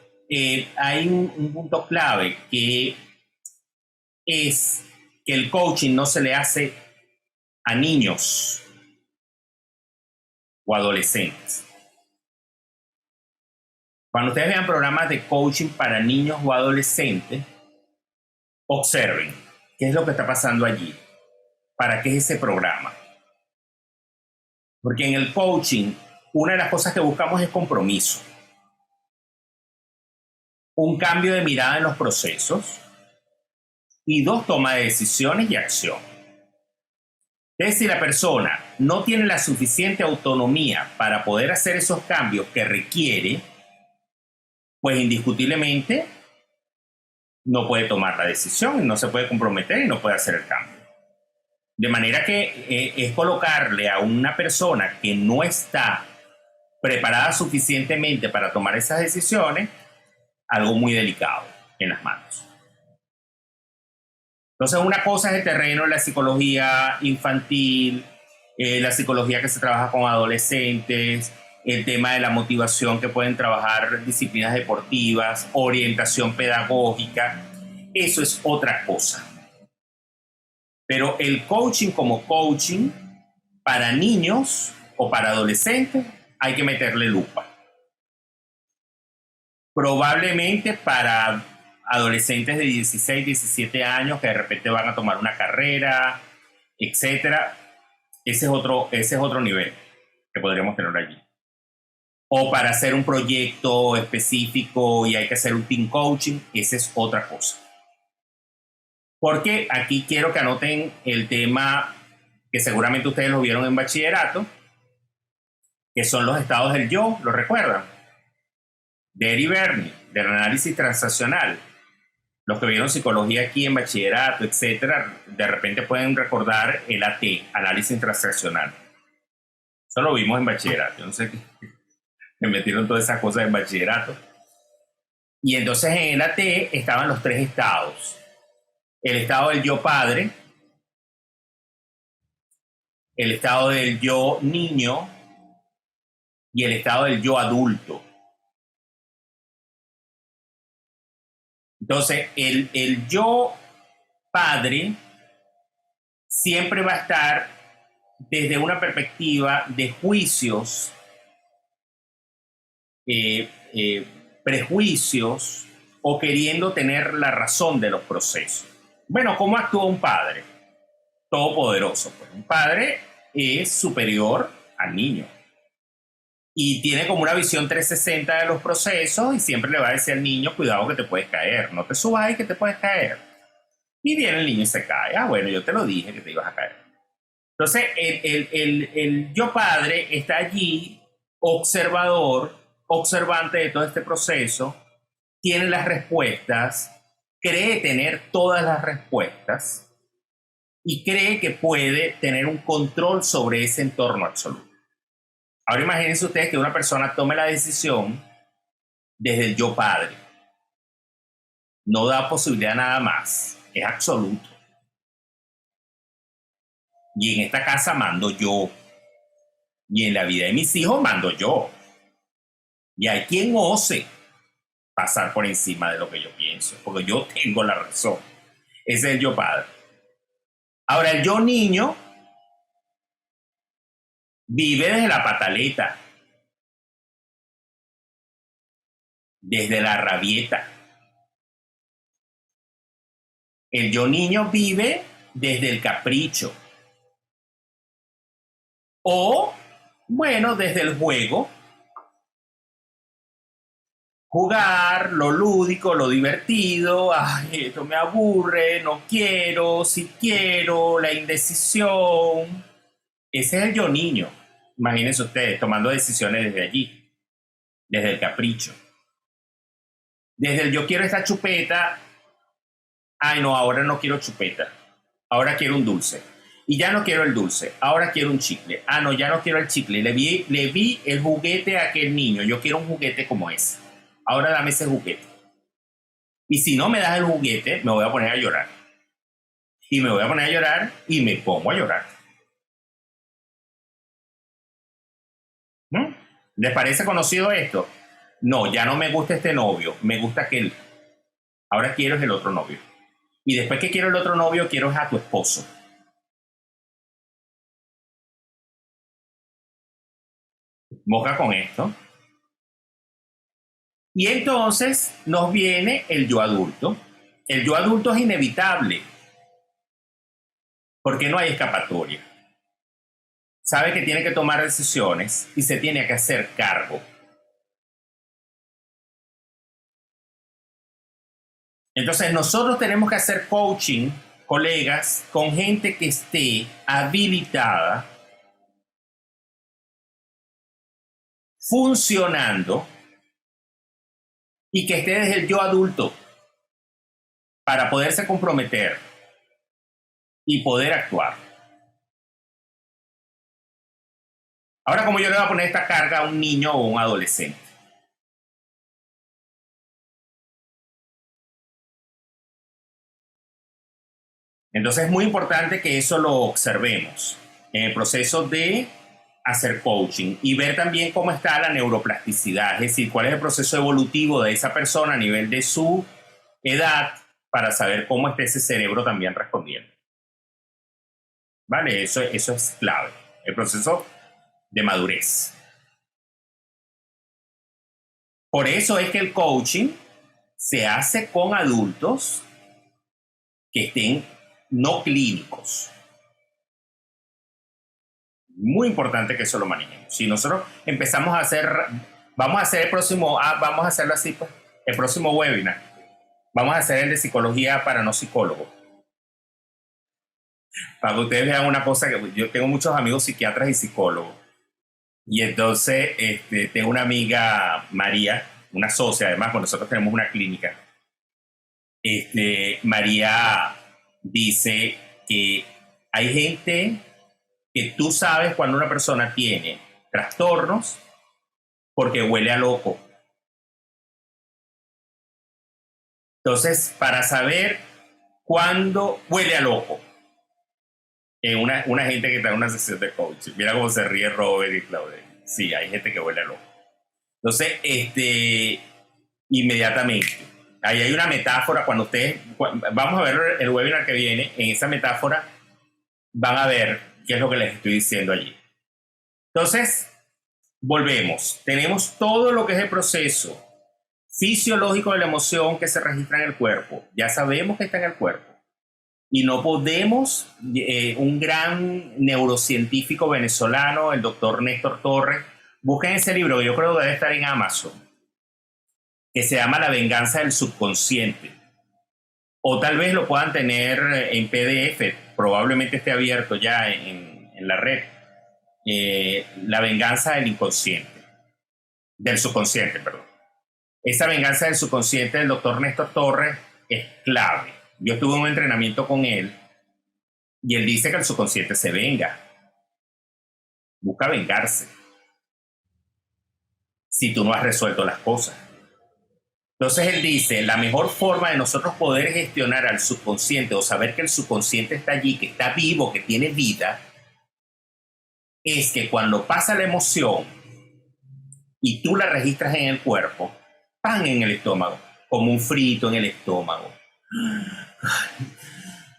hay un punto clave que es que el coaching no se le hace a niños o adolescentes. Cuando ustedes vean programas de coaching para niños o adolescentes, observen qué es lo que está pasando allí. ¿Para qué es ese programa? Porque en el coaching, una de las cosas que buscamos es compromiso. Un cambio de mirada en los procesos y 2, toma de decisiones y acción. Es decir, la persona no tiene la suficiente autonomía para poder hacer esos cambios que requiere, pues indiscutiblemente no puede tomar la decisión, no se puede comprometer y no puede hacer el cambio. De manera que es colocarle a una persona que no está preparada suficientemente para tomar esas decisiones algo muy delicado en las manos. Entonces, una cosa es el terreno de la psicología infantil, la psicología que se trabaja con adolescentes, el tema de la motivación que pueden trabajar disciplinas deportivas, orientación pedagógica. Eso es otra cosa. Pero el coaching como coaching para niños o para adolescentes hay que meterle lupa. Probablemente para adolescentes de 16, 17 años que de repente van a tomar una carrera, etcétera, ese es otro nivel que podríamos tener allí. O para hacer un proyecto específico y hay que hacer un team coaching, esa es otra cosa. Porque aquí quiero que anoten el tema que seguramente ustedes lo vieron en bachillerato, que son los estados del yo, ¿lo recuerdan? De Eri Berni, del análisis transaccional. Los que vieron psicología aquí en bachillerato, etcétera, de repente pueden recordar el AT, análisis transaccional. Eso lo vimos en bachillerato. Yo no sé qué. Me metieron todas esas cosas en bachillerato. Y entonces en el AT estaban los 3 estados. El estado del yo padre, el estado del yo niño y el estado del yo adulto. Entonces, el yo padre siempre va a estar desde una perspectiva de juicios, prejuicios o queriendo tener la razón de los procesos. Bueno, ¿cómo actúa un padre? Todopoderoso. Pues un padre es superior al niño y tiene como una visión 360 de los procesos y siempre le va a decir al niño, cuidado que te puedes caer, no te subas ahí que te puedes caer. Y viene el niño y se cae. Ah, bueno, yo te lo dije que te ibas a caer. Entonces, el yo padre está allí, observador, observante de todo este proceso, tiene las respuestas, cree tener todas las respuestas y cree que puede tener un control sobre ese entorno absoluto. Ahora imagínense ustedes que una persona tome la decisión desde el yo padre. No da posibilidad a nada más, es absoluto. Y en esta casa mando yo. Y en la vida de mis hijos mando yo. Y hay quien ose pasar por encima de lo que yo pienso, porque yo tengo la razón. Ese es el yo padre. Ahora, el yo niño vive desde la pataleta, desde la rabieta. El yo niño vive desde el capricho, O, bueno, desde el juego, jugar, lo lúdico, lo divertido, ay, esto me aburre, no quiero, si quiero, la indecisión. Ese es el yo niño. Imagínense ustedes tomando decisiones desde allí, desde el capricho. Desde el yo quiero esta chupeta, ay no, ahora no quiero chupeta, ahora quiero un dulce. Y ya no quiero el dulce, ahora quiero un chicle. Ah, no, ya no quiero el chicle. Le vi el juguete a aquel niño, yo quiero un juguete como ese. Ahora dame ese juguete. Y si no me das el juguete, me voy a poner a llorar. Y me voy a poner a llorar y me pongo a llorar. ¿Mm? ¿Les parece conocido esto? No, ya no me gusta este novio, me gusta aquel. Ahora quiero el otro novio. Y después que quiero el otro novio, quiero a tu esposo. Moja con esto. Y entonces nos viene el yo adulto. El yo adulto es inevitable, porque no hay escapatoria. Sabe que tiene que tomar decisiones y se tiene que hacer cargo. Entonces nosotros tenemos que hacer coaching, colegas, con gente que esté habilitada, funcionando y que esté desde el yo adulto para poderse comprometer y poder actuar. Ahora, ¿cómo yo le voy a poner esta carga a un niño o un adolescente? Entonces es muy importante que eso lo observemos en el proceso de hacer coaching y ver también cómo está la neuroplasticidad, es decir, cuál es el proceso evolutivo de esa persona a nivel de su edad para saber cómo está ese cerebro también respondiendo. ¿Vale? Eso es clave, el proceso de madurez. Por eso es que el coaching se hace con adultos que estén no clínicos. Muy importante que eso lo manejemos. Si nosotros empezamos a hacer, vamos a hacer el próximo, vamos a hacerlo así, pues, el próximo webinar. Vamos a hacer el de psicología para no psicólogos. Para que ustedes vean una cosa, que yo tengo muchos amigos psiquiatras y psicólogos. Y entonces tengo una amiga, María, una socia, además, con nosotros tenemos una clínica. María dice que hay gente que tú sabes cuando una persona tiene trastornos porque huele a loco. Entonces, para saber cuándo huele a loco, una gente que está en una sesión de coaching, mira cómo se ríe Robert y Claudia. Sí, hay gente que huele a loco. Entonces, inmediatamente, ahí hay una metáfora, cuando ustedes, vamos a ver el webinar que viene, en esa metáfora van a ver qué es lo que les estoy diciendo allí. Entonces, volvemos. Tenemos todo lo que es el proceso fisiológico de la emoción que se registra en el cuerpo. Ya sabemos que está en el cuerpo. Y no podemos, un gran neurocientífico venezolano, el doctor Néstor Torres, busquen ese libro que yo creo que debe estar en Amazon, que se llama La venganza del subconsciente. O tal vez lo puedan tener en PDF, probablemente esté abierto ya en la red. La venganza del inconsciente, del subconsciente, perdón. Esa venganza del subconsciente del doctor Néstor Torres es clave. Yo tuve un entrenamiento con él y él dice que el subconsciente se venga. Busca vengarse. Si tú no has resuelto las cosas. Entonces él dice, la mejor forma de nosotros poder gestionar al subconsciente o saber que el subconsciente está allí, que está vivo, que tiene vida, es que cuando pasa la emoción y tú la registras en el cuerpo, pan en el estómago, como un frito en el estómago.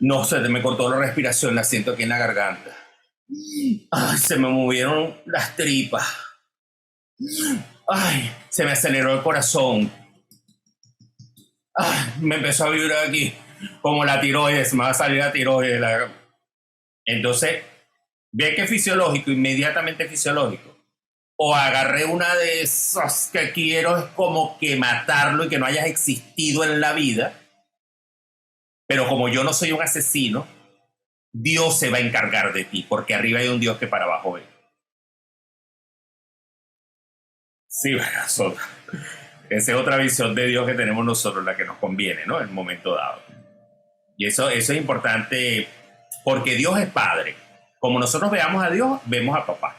No, se me cortó la respiración, la siento aquí en la garganta. Ay, se me movieron las tripas. Ay, se me aceleró el corazón. Ay, me empezó a vibrar aquí como la tiroides, me va a salir la tiroides. Entonces, Ve que es fisiológico, inmediatamente fisiológico. O agarré una de esas que quiero es como que matarlo y que no hayas existido en la vida. Pero como yo no soy un asesino, Dios se va a encargar de ti, porque arriba hay un Dios que para abajo ve. Sí, bueno, esa es otra visión de Dios que tenemos nosotros, la que nos conviene, ¿no? En un momento dado. Y eso es importante, porque Dios es Padre. Como nosotros veamos a Dios, vemos a papá.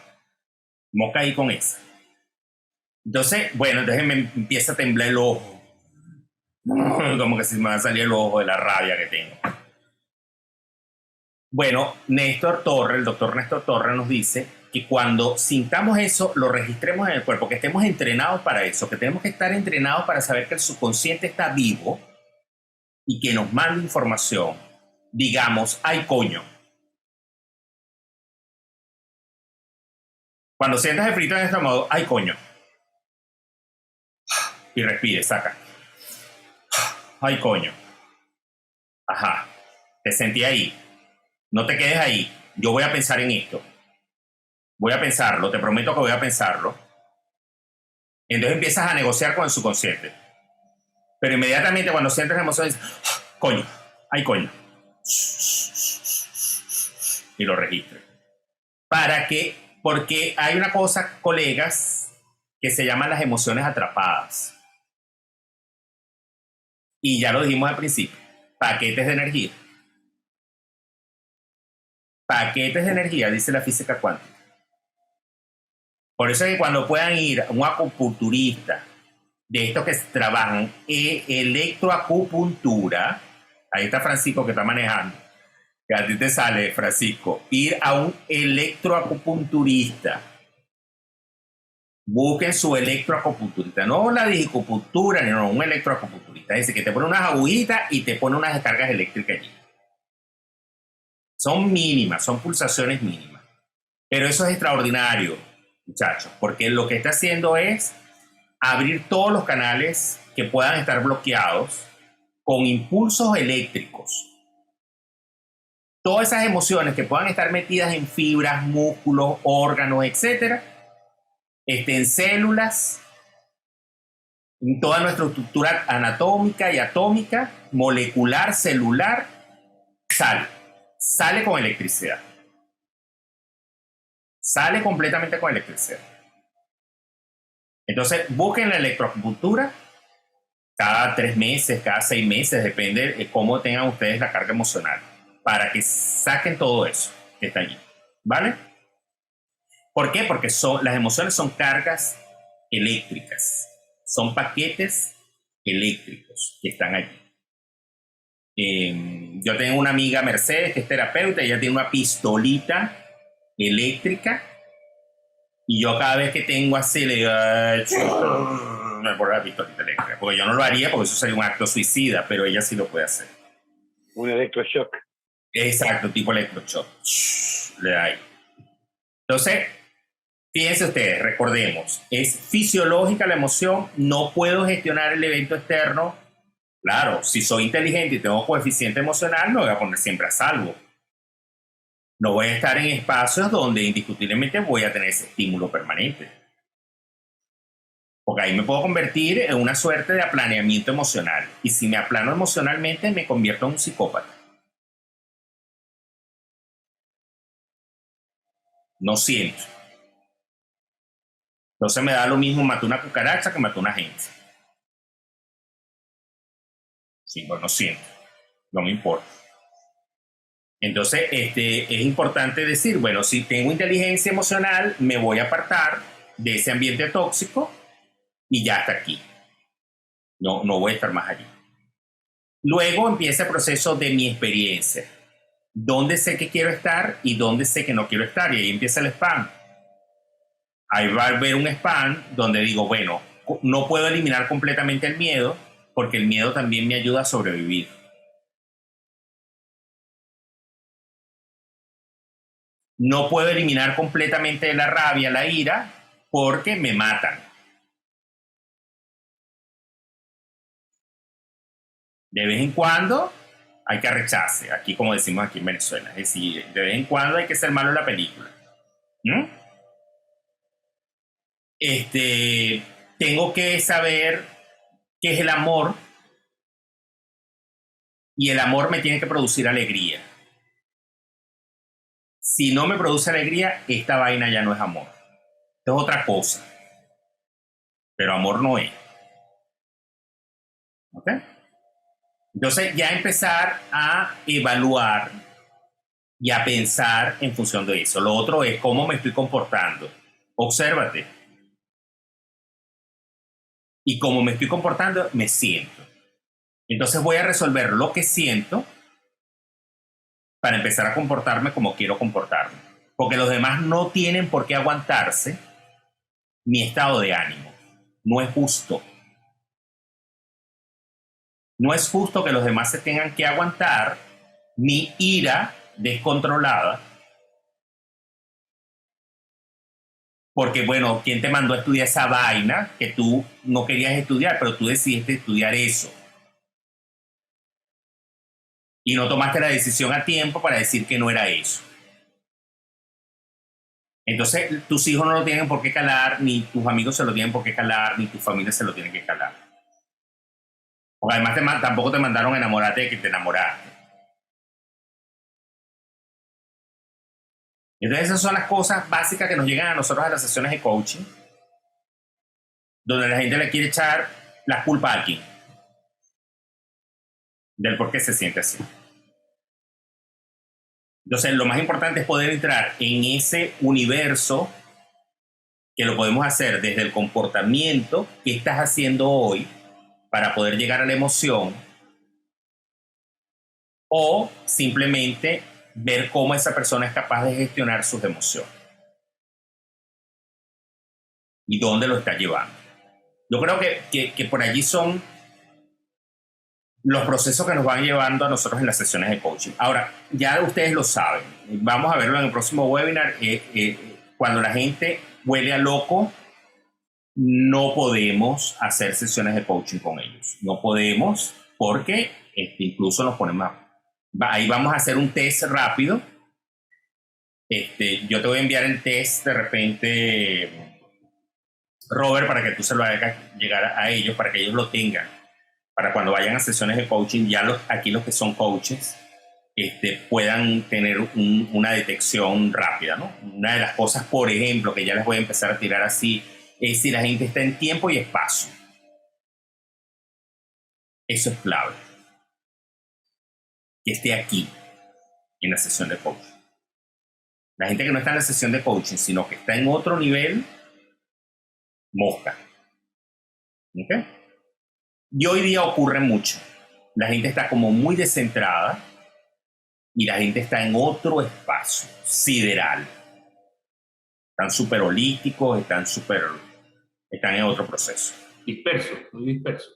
Moca ahí con eso. Entonces, bueno, entonces me empieza a temblar el ojo. Como que si me va a salir el ojo de la rabia que tengo. Bueno, Néstor Torres, el doctor Néstor Torres nos dice que cuando sintamos eso, lo registremos en el cuerpo, que estemos entrenados para eso, que tenemos que estar entrenados para saber que el subconsciente está vivo y que nos manda información. Digamos, ay coño. Cuando sientas el frito en el estómago, ay coño. Y respire, saca. Ay coño. Ajá. Te sentí ahí. No te quedes ahí. Yo voy a pensar en esto. Voy a pensarlo. Te prometo que voy a pensarlo. Entonces empiezas a negociar con el subconsciente. Pero inmediatamente cuando sientes la emoción, dices, coño, ay coño. Y lo registres. ¿Para qué? Porque hay una cosa, colegas, que se llaman las emociones atrapadas. Y ya lo dijimos al principio. Paquetes de energía. Paquetes de energía, dice la física cuántica. Por eso es que cuando puedan ir a un acupunturista, de estos que trabajan electroacupuntura, ahí está Francisco que está manejando, que a ti te sale, Francisco, ir a un electroacupunturista. Busquen su electroacupunturista, no la digicupuntura, no, un electroacupunturista. Es decir, que te pone unas agujitas y te pone unas descargas eléctricas allí. Son mínimas, son pulsaciones mínimas. Pero eso es extraordinario, muchachos, porque lo que está haciendo es abrir todos los canales que puedan estar bloqueados con impulsos eléctricos. Todas esas emociones que puedan estar metidas en fibras, músculos, órganos, etcétera, en células, en toda nuestra estructura anatómica y atómica, molecular, celular, sale con electricidad. Sale completamente con electricidad. Entonces, busquen la electroacupuntura cada 3 meses, cada 6 meses, depende de cómo tengan ustedes la carga emocional, para que saquen todo eso que está allí. ¿Vale? ¿Por qué? Porque las emociones son cargas eléctricas. Son paquetes eléctricos que están allí. Yo tengo una amiga, Mercedes, que es terapeuta, ella tiene una pistolita eléctrica y yo cada vez que tengo así le digo, me pongo la pistolita eléctrica, porque yo no lo haría porque eso sería un acto suicida, pero ella sí lo puede hacer. Un electroshock. Exacto, tipo electroshock. Le da ahí. Entonces, fíjense ustedes, recordemos, es fisiológica la emoción, no puedo gestionar el evento externo. Claro, si soy inteligente y tengo coeficiente emocional, me voy a poner siempre a salvo. No voy a estar en espacios donde indiscutiblemente voy a tener ese estímulo permanente. Porque ahí me puedo convertir en una suerte de aplaneamiento emocional. Y si me aplano emocionalmente, me convierto en un psicópata. No siento. Entonces me da lo mismo matar una cucaracha que matar una gente. Sí, pues no siento. No me importa. Entonces, es importante decir, bueno, si tengo inteligencia emocional, me voy a apartar de ese ambiente tóxico y ya hasta aquí. No voy a estar más allí. Luego empieza el proceso de mi experiencia. ¿Dónde sé que quiero estar y dónde sé que no quiero estar? Y ahí empieza el spam. Ahí va a haber un spam donde digo, bueno, no puedo eliminar completamente el miedo porque el miedo también me ayuda a sobrevivir. No puedo eliminar completamente la rabia, la ira, porque me matan. De vez en cuando hay que arrecharse, aquí como decimos aquí en Venezuela. Es decir, de vez en cuando hay que ser malo en la película. ¿Mm? Tengo que saber qué es el amor, y el amor me tiene que producir alegría. Si no me produce alegría, esta vaina ya no es amor. Esto es otra cosa. Pero amor no es. ¿Ok? Entonces ya empezar a evaluar y a pensar en función de eso. Lo otro es cómo me estoy comportando. Obsérvate. Y cómo me estoy comportando, me siento. Entonces voy a resolver lo que siento para empezar a comportarme como quiero comportarme. Porque los demás no tienen por qué aguantarse mi estado de ánimo. No es justo. No es justo que los demás se tengan que aguantar mi ira descontrolada. Porque, bueno, ¿quién te mandó a estudiar esa vaina que tú no querías estudiar, pero tú decidiste estudiar eso? Y no tomaste la decisión a tiempo para decir que no era eso. Entonces, tus hijos no lo tienen por qué calar, ni tus amigos se lo tienen por qué calar, ni tu familia se lo tiene que calar. Porque además tampoco te mandaron a enamorarte de que te enamoraste. Entonces, esas son las cosas básicas que nos llegan a nosotros a las sesiones de coaching, donde la gente le quiere echar la culpa a alguien del por qué se siente así. Entonces, lo más importante es poder entrar en ese universo, que lo podemos hacer desde el comportamiento que estás haciendo hoy para poder llegar a la emoción, o simplemente ver cómo esa persona es capaz de gestionar sus emociones y dónde lo está llevando. Yo creo que por allí son los procesos que nos van llevando a nosotros en las sesiones de coaching. Ahora, ya ustedes lo saben, vamos a verlo en el próximo webinar. Cuando la gente huele a loco, no podemos hacer sesiones de coaching con ellos. No podemos, porque incluso nos ponemos ahí vamos a hacer un test rápido. Yo te voy a enviar el test de repente, Robert, para que tú se lo hagas llegar a ellos, para que ellos lo tengan, para cuando vayan a sesiones de coaching, ya aquí los que son coaches puedan tener una detección rápida, ¿no? Una de las cosas, por ejemplo, que ya les voy a empezar a tirar así, es si la gente está en tiempo y espacio. Eso es clave. Que esté aquí, en la sesión de coaching. La gente que no está en la sesión de coaching, sino que está en otro nivel, mosca. ¿Ok? Y hoy día ocurre mucho. La gente está como muy descentrada y la gente está en otro espacio, sideral. Están súper holísticos, están en otro proceso. Dispersos, muy dispersos.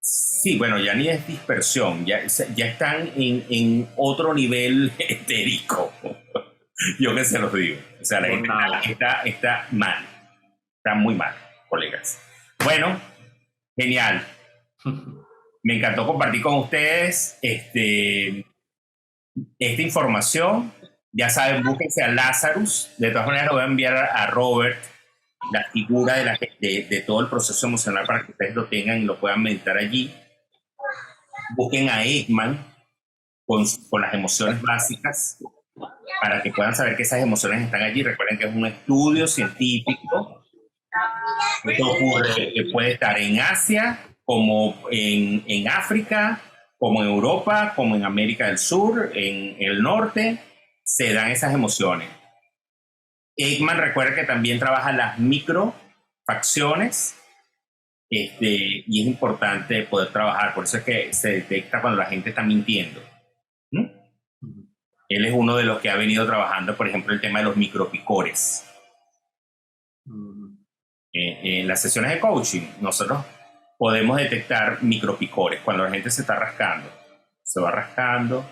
Sí, bueno, ya ni es dispersión, ya están en otro nivel etérico. Yo que se los digo. O sea, la gente está mal. Está muy mal, colegas. Bueno, genial. Me encantó compartir con ustedes esta información. Ya saben, búsquense a Lazarus. De todas maneras, lo voy a enviar a Robert, la figura de todo el proceso emocional, para que ustedes lo tengan y lo puedan meditar allí. Busquen a Ekman con las emociones básicas, para que puedan saber que esas emociones están allí. Recuerden que es un estudio científico. Esto ocurre, que puede estar en Asia, como en África, como en Europa, como en América del Sur, en el norte, se dan esas emociones. Ekman, recuerda que también trabaja las microfacciones, y es importante poder trabajar. Por eso es que se detecta cuando la gente está mintiendo. Él es uno de los que ha venido trabajando, por ejemplo, el tema de los micropicores. En las sesiones de coaching, nosotros podemos detectar micropicores. Cuando la gente se está rascando, se va rascando,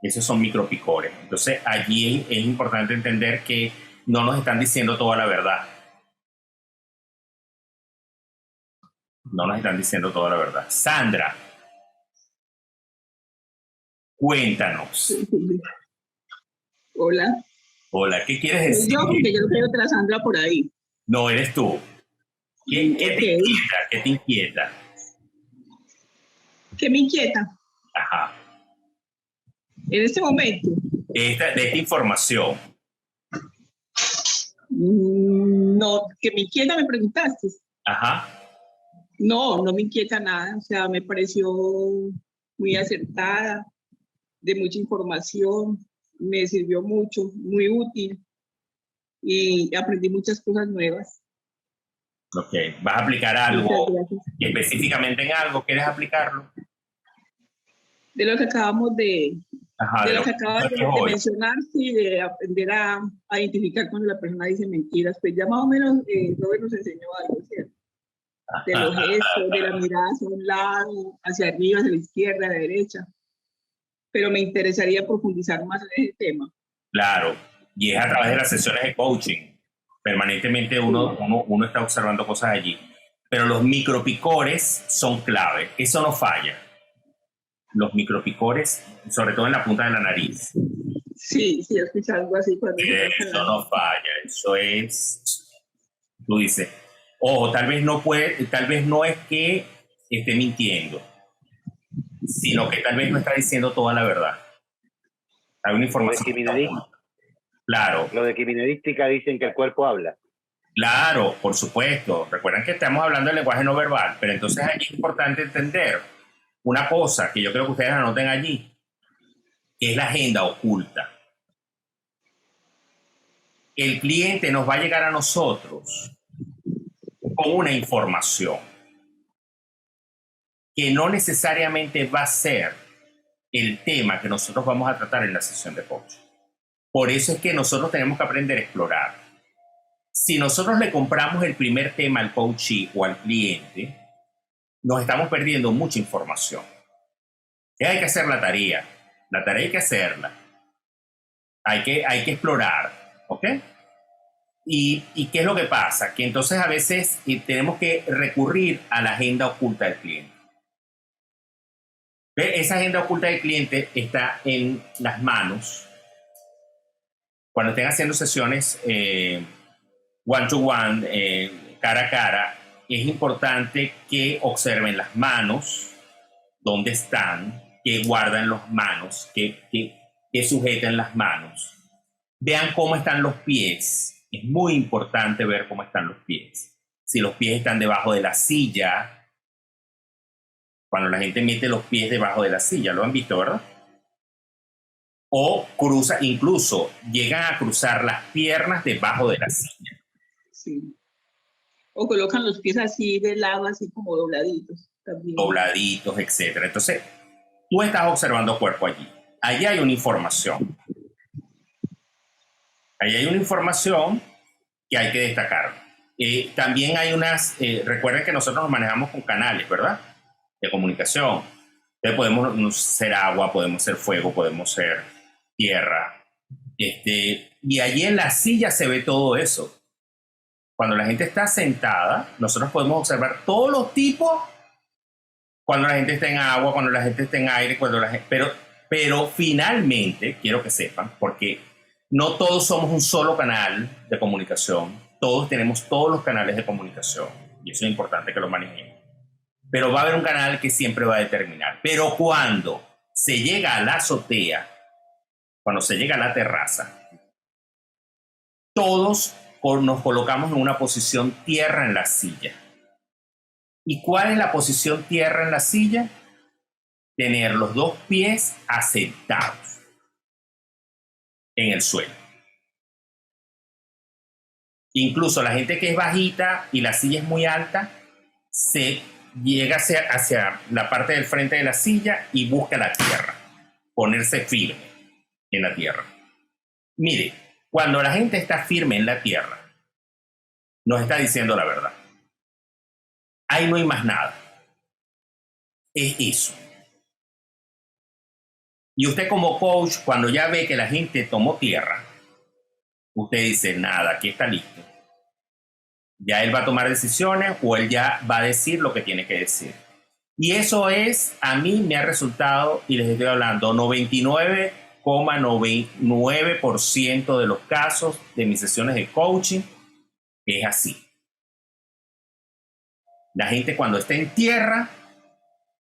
esos son micropicores. Entonces, allí es importante entender que no nos están diciendo toda la verdad. No nos están diciendo toda la verdad. Sandra. Cuéntanos. Hola. Hola, ¿qué quieres Soy decir? yo, porque yo creo otra Sandra por ahí. No, eres tú. ¿Qué te Ok. inquieta? ¿Qué te inquieta? ¿Qué me inquieta Ajá. en este momento? De esta información. No, ¿qué me inquieta me preguntaste? Ajá. No, no me inquieta nada. O sea, me pareció muy acertada, de mucha información, me sirvió mucho, muy útil y aprendí muchas cosas nuevas. Ok. ¿Vas a aplicar Muchas algo gracias. específicamente en algo? ¿Quieres aplicarlo? De lo que acabamos de, Ajá, de de lo lo que que acabas de hoy. mencionar, sí, de aprender a identificar cuando la persona dice mentiras, pues ya más o menos Robert nos enseñó algo, ¿cierto? De los gestos, de la mirada hacia un lado, hacia arriba, hacia la izquierda, a la derecha. Pero me interesaría profundizar más en ese tema. Claro. Y es a través de las sesiones de coaching. Permanentemente uno está observando cosas allí. Pero los micropicores son clave. Eso no falla. Los micropicores, sobre todo en la punta de la nariz. Sí, sí, escuché algo así cuando se toca Eso no falla. Eso es, tú dices, ojo, tal vez no es que esté mintiendo, sino que tal vez no está diciendo toda la verdad. Hay una información. Claro, Lo de criminalística dicen que el cuerpo habla. claro, por supuesto. Recuerden que estamos hablando del lenguaje no verbal, pero entonces allí es importante entender una cosa que yo creo que ustedes anoten allí, que es la agenda oculta. El cliente nos va a llegar a nosotros con una información que no necesariamente va a ser el tema que nosotros vamos a tratar en la sesión de coaching. Por eso es que nosotros tenemos que aprender a explorar. Si nosotros le compramos el primer tema al coachee o al cliente, nos estamos perdiendo mucha información. Hay que hacer la tarea hay que hacerla. Hay que explorar, ¿ok? ¿Y qué es lo que pasa? Que entonces a veces tenemos que recurrir a la agenda oculta del cliente. ¿Ve? Esa agenda oculta del cliente está en las manos. Cuando estén haciendo sesiones one-to-one, cara a cara, es importante que observen las manos, dónde están, qué guardan las manos, qué sujetan las manos. Vean cómo están los pies. Es muy importante ver cómo están los pies. Si los pies están debajo de la silla, cuando la gente mete los pies debajo de la silla, lo han visto, ¿verdad? O cruza, incluso llegan a cruzar las piernas debajo de la silla. Sí. O colocan los pies así de lado, así como dobladitos. También. Dobladitos, etc. Entonces, tú estás observando cuerpo allí. Allí hay una información. Ahí hay una información que hay que destacar. También hay recuerden que nosotros nos manejamos con canales, ¿verdad? De comunicación. Entonces podemos ser agua, podemos ser fuego, podemos ser tierra. Y allí en la silla se ve todo eso. Cuando la gente está sentada, nosotros podemos observar todos los tipos. Cuando la gente está en agua, cuando la gente está en aire, pero finalmente, quiero que sepan, porque no todos somos un solo canal de comunicación, todos tenemos todos los canales de comunicación, y eso es importante que lo manejemos. Pero va a haber un canal que siempre va a determinar. Pero cuando se llega a la azotea, cuando se llega a la terraza, todos nos colocamos en una posición tierra en la silla. ¿Y cuál es la posición tierra en la silla? Tener los dos pies asentados en el suelo. Incluso la gente que es bajita y la silla es muy alta, se llega hacia la parte del frente de la silla y busca la tierra, ponerse firme en la tierra. Mire, cuando la gente está firme en la tierra, nos está diciendo la verdad. Ahí no hay más nada. Es eso. Y usted como coach, cuando ya ve que la gente tomó tierra, usted dice, nada, aquí está listo. Ya él va a tomar decisiones o él ya va a decir lo que tiene que decir. Y eso es, a mí me ha resultado, y les estoy hablando, 99,99% de los casos de mis sesiones de coaching es así. La gente cuando está en tierra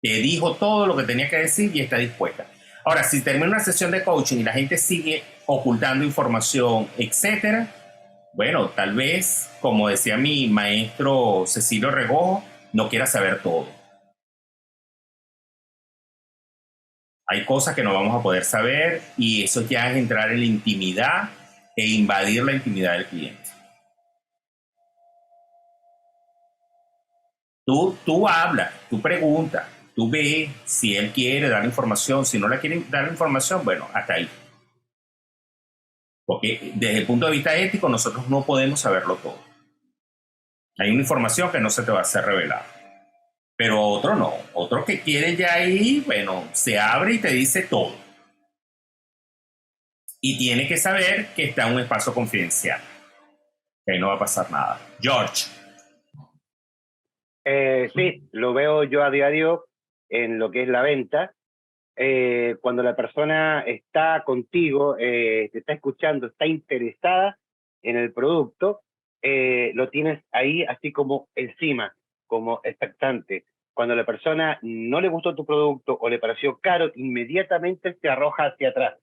te dijo todo lo que tenía que decir y está dispuesta. Ahora, si termina una sesión de coaching y la gente sigue ocultando información, etcétera, bueno, tal vez, como decía mi maestro Cecilio Regojo, no quiera saber todo. Hay cosas que no vamos a poder saber y eso ya es entrar en la intimidad e invadir la intimidad del cliente. Tú hablas, tú preguntas, tú ves si él quiere dar información, si no le quiere dar información, bueno, hasta ahí. Porque desde el punto de vista ético nosotros no podemos saberlo todo. Hay una información que no se te va a hacer revelada. Pero otro no, otro que quiere ya ahí, bueno, se abre y te dice todo. Y tiene que saber que está en un espacio confidencial. Que ahí no va a pasar nada. George. Sí, lo veo yo a diario en lo que es la venta. Cuando la persona está contigo, te está escuchando, está interesada en el producto, lo tienes ahí así como encima, como expectante. Cuando la persona no le gustó tu producto o le pareció caro, inmediatamente se arroja hacia atrás.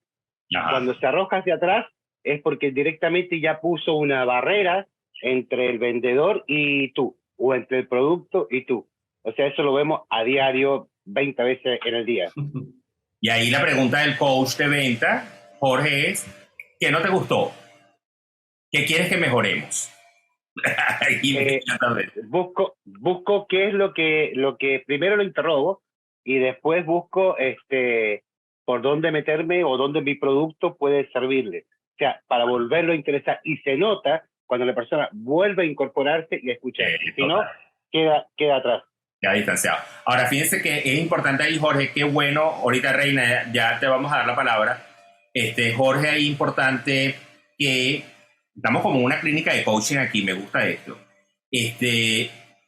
Ajá. Cuando se arroja hacia atrás es porque directamente ya puso una barrera entre el vendedor y tú, o entre el producto y tú. O sea, eso lo vemos a diario 20 veces en el día. Y ahí la pregunta del coach de venta, Jorge, es, ¿qué no te gustó? ¿Qué quieres que mejoremos? Busco qué es lo que primero lo interrogo y después busco por dónde meterme o dónde mi producto puede servirle. O sea, para volverlo a interesar. Y se nota cuando la persona vuelve a incorporarse y a escuchar. Si no, queda atrás. Ya distanciado. Ahora, fíjense que es importante ahí, Jorge, qué bueno, ahorita Reina, ya te vamos a dar la palabra. Jorge, ahí importante que estamos como en una clínica de coaching aquí, me gusta esto.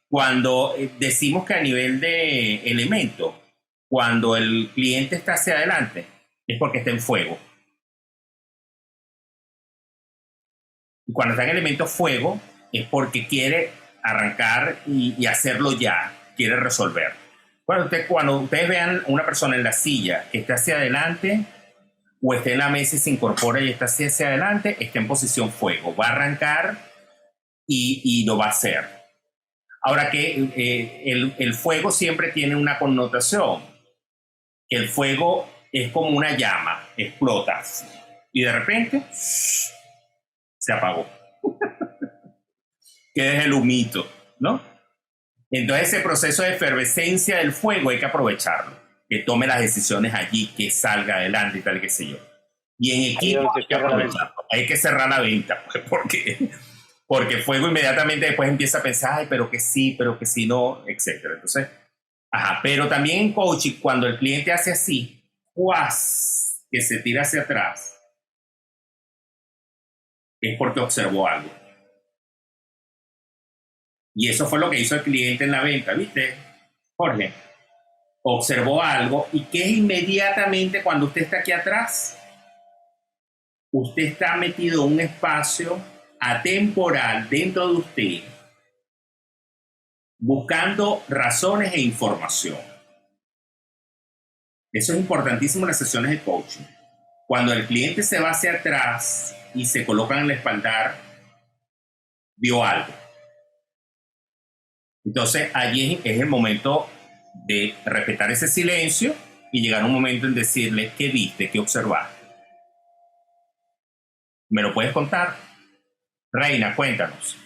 Cuando decimos que a nivel de elemento, cuando el cliente está hacia adelante, es porque está en fuego. Y cuando está en elemento fuego, es porque quiere arrancar y hacerlo ya, quiere resolver. Cuando ustedes vean una persona en la silla que está hacia adelante, o está en la mesa y se incorpora y está hacia adelante, está en posición fuego. Va a arrancar y lo va a hacer. Ahora que el fuego siempre tiene una connotación. Que el fuego es como una llama, explota. Y de repente se apagó. Queda el humito, ¿no? Entonces ese proceso de efervescencia del fuego hay que aprovecharlo. Que tome las decisiones allí, que salga adelante y tal, qué sé yo. Y en equipo hay que cerrar la venta, pues, porque fuego inmediatamente después empieza a pensar, ay, pero que sí no, etc. Entonces, pero también en coaching, cuando el cliente hace así, ¡guas!, que se tira hacia atrás, es porque observó algo. Y eso fue lo que hizo el cliente en la venta, ¿viste, Jorge? Observó algo y que inmediatamente cuando usted está aquí atrás, usted está metido en un espacio atemporal dentro de usted, buscando razones e información. Eso es importantísimo en las sesiones de coaching. Cuando el cliente se va hacia atrás y se coloca en el espaldar, vio algo. Entonces allí es el momento de respetar ese silencio y llegar a un momento en decirle qué viste, qué observaste. ¿Me lo puedes contar? Reina, cuéntanos.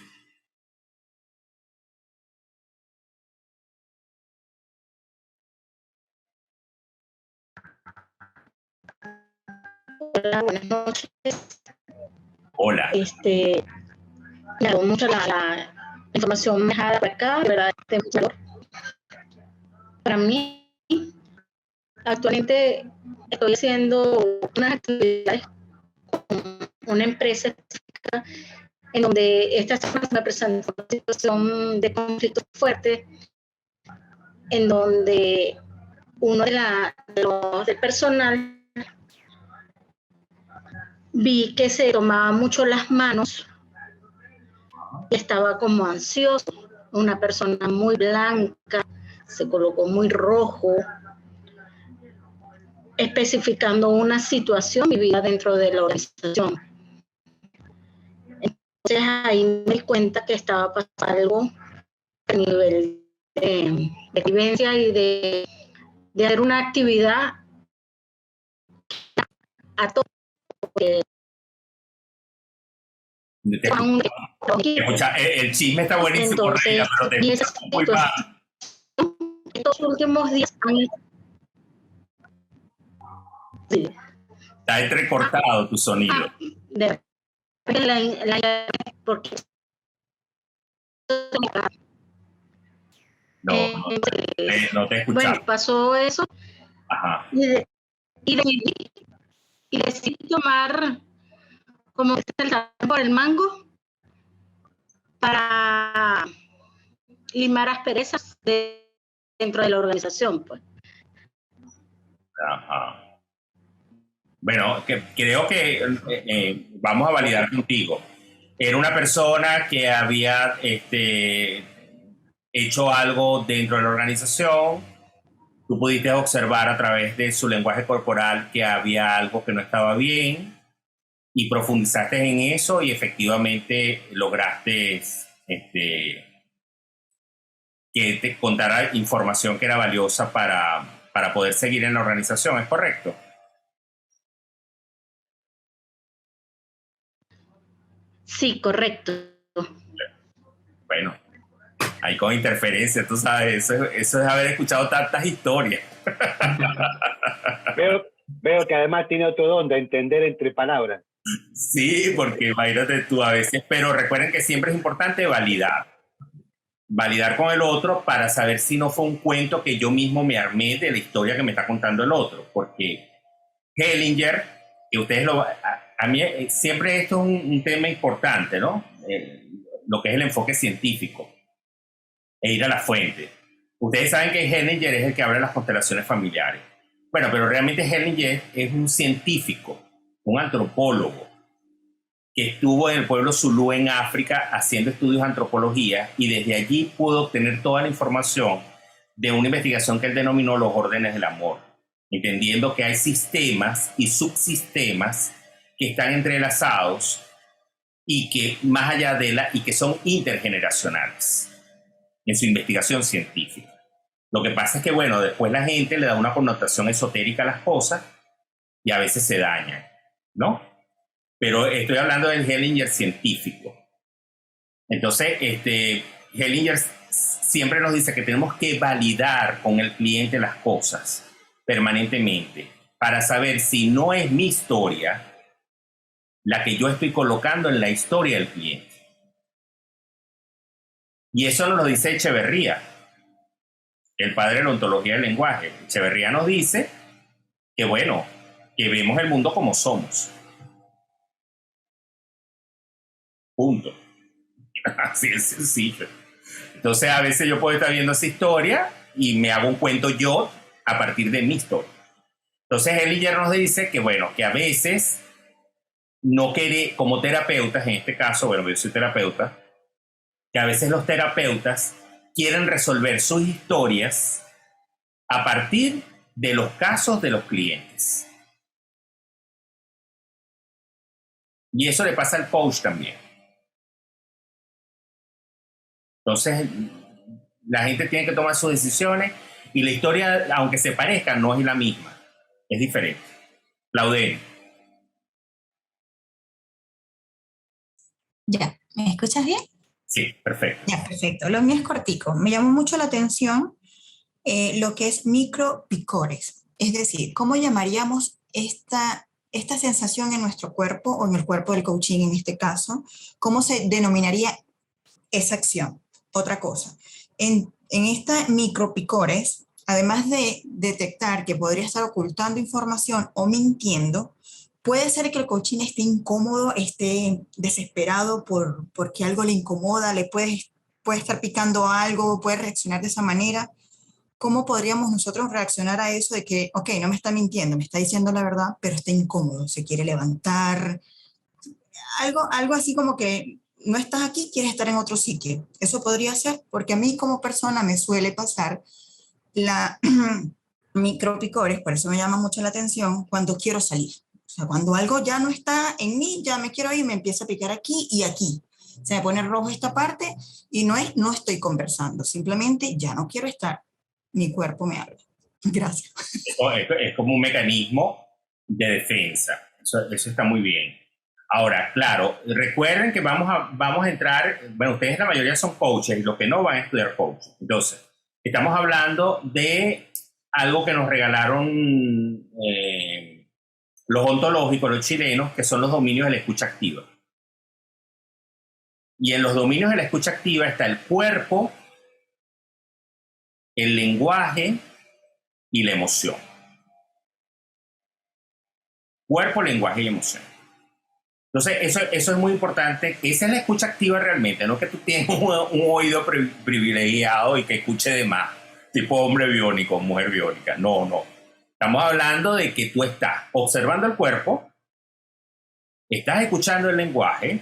Hola, buenas noches. Hola. Me agradó mucho la información manejada por acá, de verdad, de mucho valor. Para mí, actualmente estoy haciendo unas actividades con una empresa específica en donde esta persona me presenta una situación de conflicto fuerte en donde uno del personal vi que se tomaba mucho las manos y estaba como ansioso, una persona muy blanca, se colocó muy rojo, especificando una situación vivida dentro de la organización. Entonces ahí me di cuenta que estaba pasando algo a nivel de vivencia y de hacer una actividad a todos. El chisme está buenísimo. Entonces, pero te escucho muy mal. Estos últimos días sí. Está entrecortado tu sonido. Porque no te escuchaba. Bueno, pasó eso. Ajá. Y decidí tomar como saltar por el mango para limar asperezas dentro de la organización, pues. Ajá. Bueno, creo que vamos a validar contigo. Era una persona que había hecho algo dentro de la organización. Tú pudiste observar a través de su lenguaje corporal que había algo que no estaba bien y profundizaste en eso y efectivamente lograste que te contara información que era valiosa para poder seguir en la organización, ¿es correcto? Sí, correcto. Bueno, ahí con interferencia, tú sabes, eso es haber escuchado tantas historias. Veo que además tiene otro don de entender entre palabras. Sí, porque imagínate tú a veces, pero recuerden que siempre es importante validar con el otro para saber si no fue un cuento que yo mismo me armé de la historia que me está contando el otro, porque Hellinger, que ustedes a mí siempre esto es un tema importante, ¿no? Lo que es el enfoque científico e ir a la fuente. Ustedes saben que Hellinger es el que abre las constelaciones familiares. Bueno, pero realmente Hellinger es un científico, un antropólogo, que estuvo en el pueblo Zulú en África haciendo estudios de antropología y desde allí pudo obtener toda la información de una investigación que él denominó los órdenes del amor, entendiendo que hay sistemas y subsistemas que están entrelazados y que más allá y que son intergeneracionales en su investigación científica. Lo que pasa es que, bueno, después la gente le da una connotación esotérica a las cosas y a veces se dañan, ¿no? Pero estoy hablando del Hellinger científico. Entonces, Hellinger siempre nos dice que tenemos que validar con el cliente las cosas permanentemente para saber si no es mi historia la que yo estoy colocando en la historia del cliente. Y eso nos lo dice Echeverría, el padre de la ontología del lenguaje. Echeverría nos dice que, bueno, que vemos el mundo como somos. Punto. Así es sencillo. Entonces, a veces yo puedo estar viendo esa historia y me hago un cuento yo a partir de mi historia. Entonces, Hellinger nos dice que, bueno, que a veces no quiere, como terapeutas, en este caso, bueno, yo soy terapeuta, que a veces los terapeutas quieren resolver sus historias a partir de los casos de los clientes. Y eso le pasa al coach también. Entonces, la gente tiene que tomar sus decisiones y la historia, aunque se parezca, no es la misma. Es diferente. Claudel. Ya, ¿me escuchas bien? Sí, perfecto. Ya, perfecto. Lo mío es cortico. Me llamó mucho la atención lo que es micropicores. Es decir, ¿cómo llamaríamos esta sensación en nuestro cuerpo o en el cuerpo del coaching en este caso? ¿Cómo se denominaría esa acción? Otra cosa. En esta micropicores, además de detectar que podría estar ocultando información o mintiendo, puede ser que el coaching esté incómodo, esté desesperado porque algo le incomoda, le puede estar picando algo, puede reaccionar de esa manera. ¿cómo podríamos nosotros reaccionar a eso de que, ok, no me está mintiendo, me está diciendo la verdad, pero está incómodo, se quiere levantar, algo así como que no estás aquí, quieres estar en otro sitio? Eso podría ser, porque a mí como persona me suele pasar la micropicores, por eso me llama mucho la atención cuando quiero salir. O sea, cuando algo ya no está en mí, ya me quiero ir, me empieza a picar aquí y aquí. Se me pone rojo esta parte y no estoy conversando, simplemente ya no quiero estar. Mi cuerpo me habla. Gracias. Es como un mecanismo de defensa. Eso está muy bien. Ahora, claro, recuerden que vamos a entrar, bueno, ustedes la mayoría son coaches y los que no van a estudiar coaching. Entonces, estamos hablando de algo que nos regalaron los ontológicos, los chilenos, que son los dominios de la escucha activa. Y en los dominios de la escucha activa está el cuerpo, el lenguaje y la emoción. Cuerpo, lenguaje y emoción. Entonces, eso es muy importante. Esa es la escucha activa realmente, no que tú tienes un oído privilegiado y que escuche de más, tipo hombre biónico, mujer biónica. No, no. Estamos hablando de que tú estás observando el cuerpo, estás escuchando el lenguaje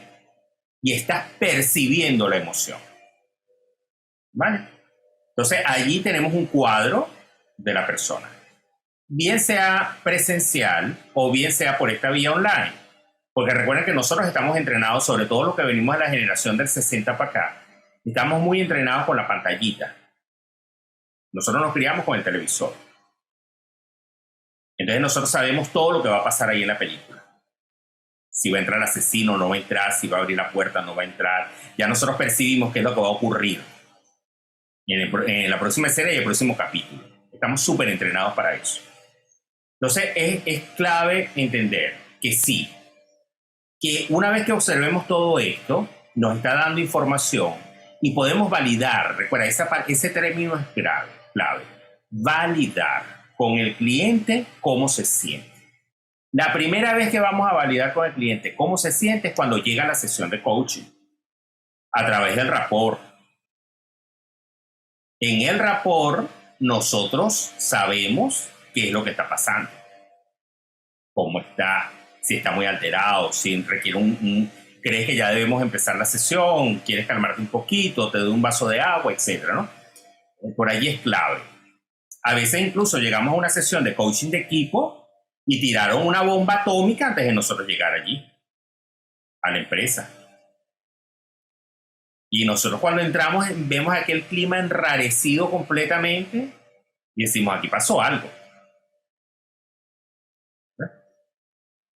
y estás percibiendo la emoción. ¿Vale? Entonces, allí tenemos un cuadro de la persona. Bien sea presencial o bien sea por esta vía online. Porque recuerden que nosotros estamos entrenados, sobre todo los que venimos de la generación del 60 para acá, estamos muy entrenados con la pantallita. Nosotros nos criamos con el televisor. Entonces nosotros sabemos todo lo que va a pasar ahí en la película. Si va a entrar el asesino, no va a entrar, si va a abrir la puerta, no va a entrar. Ya nosotros percibimos qué es lo que va a ocurrir en la próxima escena y el próximo capítulo. Estamos súper entrenados para eso. Entonces es clave entender que sí, que una vez que observemos todo esto, nos está dando información y podemos validar, recuerda, ese término es clave, validar con el cliente cómo se siente. La primera vez que vamos a validar con el cliente cómo se siente es cuando llega la sesión de coaching, a través del rapport. En el rapport, nosotros sabemos qué es lo que está pasando, cómo está, si está muy alterado, si requiere crees que ya debemos empezar la sesión, quieres calmarte un poquito, te doy un vaso de agua, etcétera, ¿no? Por allí es clave. A veces incluso llegamos a una sesión de coaching de equipo y tiraron una bomba atómica antes de nosotros llegar allí, a la empresa. Y nosotros cuando entramos vemos aquel clima enrarecido completamente y decimos, aquí pasó algo.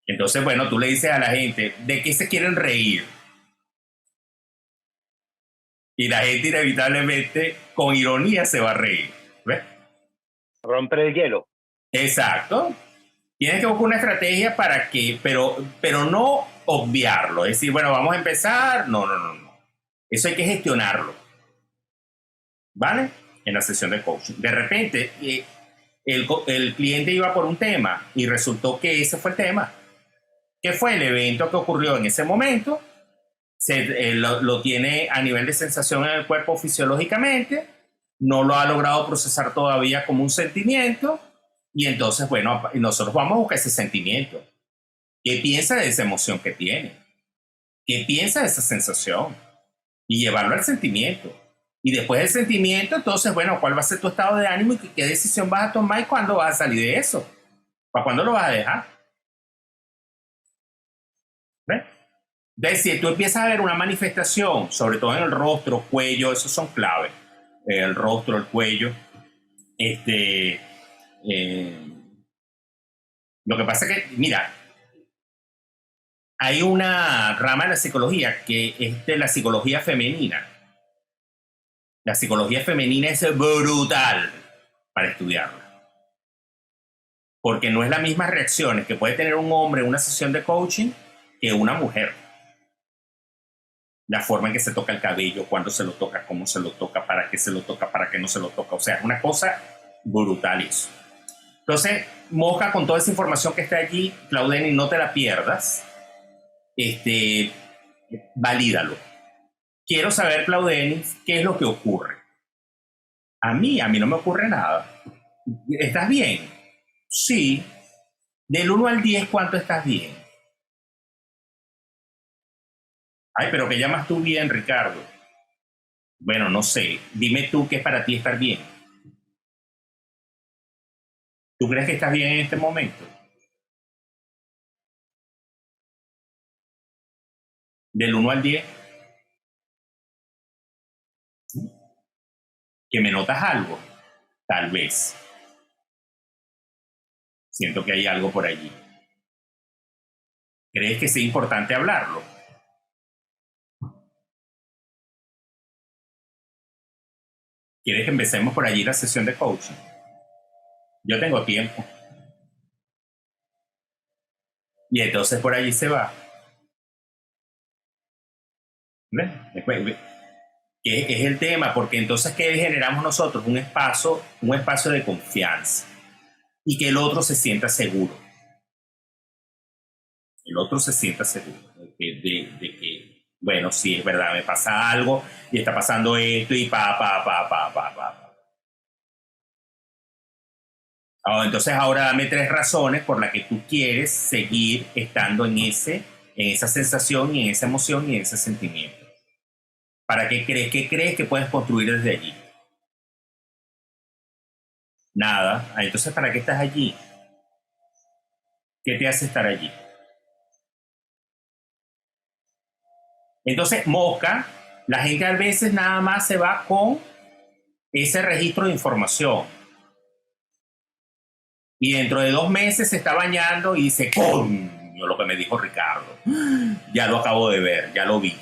Entonces, bueno, tú le dices a la gente, ¿de qué se quieren reír? Y la gente inevitablemente, con ironía, se va a reír. ¿Ves? Romper el hielo. Exacto. Tienes que buscar una estrategia para que, pero no obviarlo. Es decir, bueno, vamos a empezar. No. Eso hay que gestionarlo. ¿Vale? En la sesión de coaching. De repente, el cliente iba por un tema y resultó que ese fue el tema. ¿Qué fue el evento que ocurrió en ese momento? Lo tiene a nivel de sensación en el cuerpo fisiológicamente, no lo ha logrado procesar todavía como un sentimiento, y entonces, bueno, nosotros vamos a buscar ese sentimiento. ¿Qué piensa de esa emoción que tiene? ¿Qué piensa de esa sensación? Y llevarlo al sentimiento. Y después del sentimiento, entonces, bueno, ¿cuál va a ser tu estado de ánimo y qué decisión vas a tomar y cuándo vas a salir de eso? ¿Para cuándo lo vas a dejar? ¿Ves? Entonces, si tú empiezas a ver una manifestación, sobre todo en el rostro, cuello, esos son claves. El rostro, el cuello. Lo que pasa es que, mira, hay una rama de la psicología que es de la psicología femenina. La psicología femenina es brutal para estudiarla. Porque no es las mismas reacciones que puede tener un hombre en una sesión de coaching que una mujer. La forma en que se toca el cabello, cuándo se lo toca, cómo se lo toca, para qué se lo toca, para qué no se lo toca. O sea, es una cosa brutal eso. Entonces, moja con toda esa información que está allí, Claudeni, no te la pierdas. Valídalo. Quiero saber, Claudeni, qué es lo que ocurre. A mí no me ocurre nada. ¿Estás bien? Sí. Del 1 al 10, ¿cuánto estás bien? Ay, pero ¿qué llamas tú bien, Ricardo? Bueno, no sé. Dime tú qué es para ti estar bien. ¿Tú crees que estás bien en este momento? Del 1 al 10. ¿Que me notas algo? Tal vez. Siento que hay algo por allí. ¿Crees que sea importante hablarlo? ¿Quieres que empecemos por allí la sesión de coaching? Yo tengo tiempo. Y entonces por allí se va. ¿Ves? Es el tema, porque entonces, ¿qué generamos nosotros? Un espacio de confianza. Y que el otro se sienta seguro. El otro se sienta seguro de que, bueno, sí, es verdad, me pasa algo y está pasando esto y pa. Entonces ahora dame 3 razones por las que tú quieres seguir estando en esa sensación y en esa emoción y en ese sentimiento. ¿Para qué crees que puedes construir desde allí? Nada. Entonces, ¿para qué estás allí? ¿Qué te hace estar allí? Entonces, mosca, la gente a veces nada más se va con ese registro de información. Y dentro de 2 meses se está bañando y dice, ¡coño! Lo que me dijo Ricardo. Ya lo acabo de ver, ya lo vi.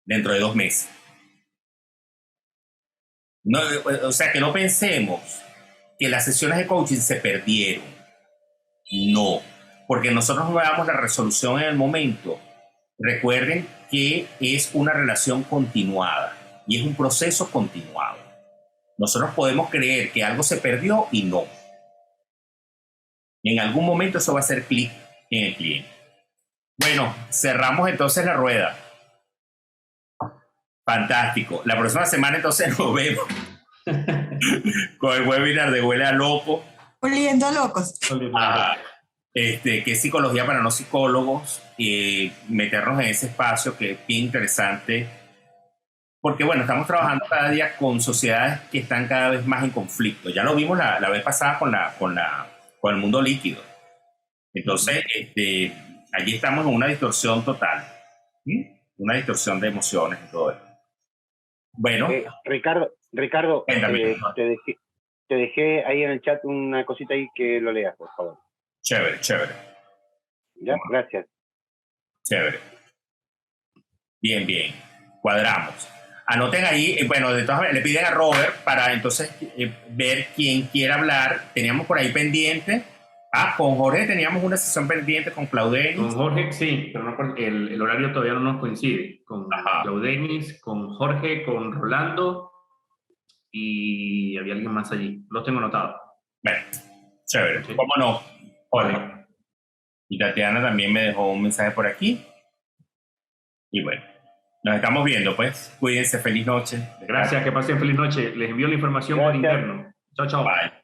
Dentro de 2 meses. No, o sea, que no pensemos que las sesiones de coaching se perdieron. No, porque nosotros no damos la resolución en el momento. Recuerden que es una relación continuada y es un proceso continuado. Nosotros podemos creer que algo se perdió y no. En algún momento eso va a hacer clic en el cliente. Bueno, cerramos entonces la rueda. Fantástico. La próxima semana entonces nos vemos con el webinar de Huele a Loco. Oliendo a locos. Que es psicología para no psicólogos, meternos en ese espacio que es bien interesante, porque bueno, estamos trabajando cada día con sociedades que están cada vez más en conflicto. Ya lo vimos la vez pasada con el mundo líquido. Entonces, allí estamos en una distorsión total, una distorsión de emociones y todo eso. Bueno, Ricardo, te dejé ahí en el chat una cosita ahí que lo leas, por favor. Chévere. Ya, gracias. Chévere. Bien. Cuadramos. Anoten ahí, bueno, de todas maneras, le piden a Robert para entonces ver quién quiere hablar. Teníamos por ahí pendiente. Con Jorge teníamos una sesión pendiente con Claudenis. Con Jorge, sí, pero no, el horario todavía no nos coincide. Con Claudenis, con Jorge, con Rolando y había alguien más allí. Los tengo anotados. Bueno, chévere. Sí. ¿Cómo no? Jorge. Y Tatiana también me dejó un mensaje por aquí. Y bueno, nos estamos viendo, pues. Cuídense, feliz noche. Gracias, que pasen feliz noche. Les envío la información por interno. Chao. Bye.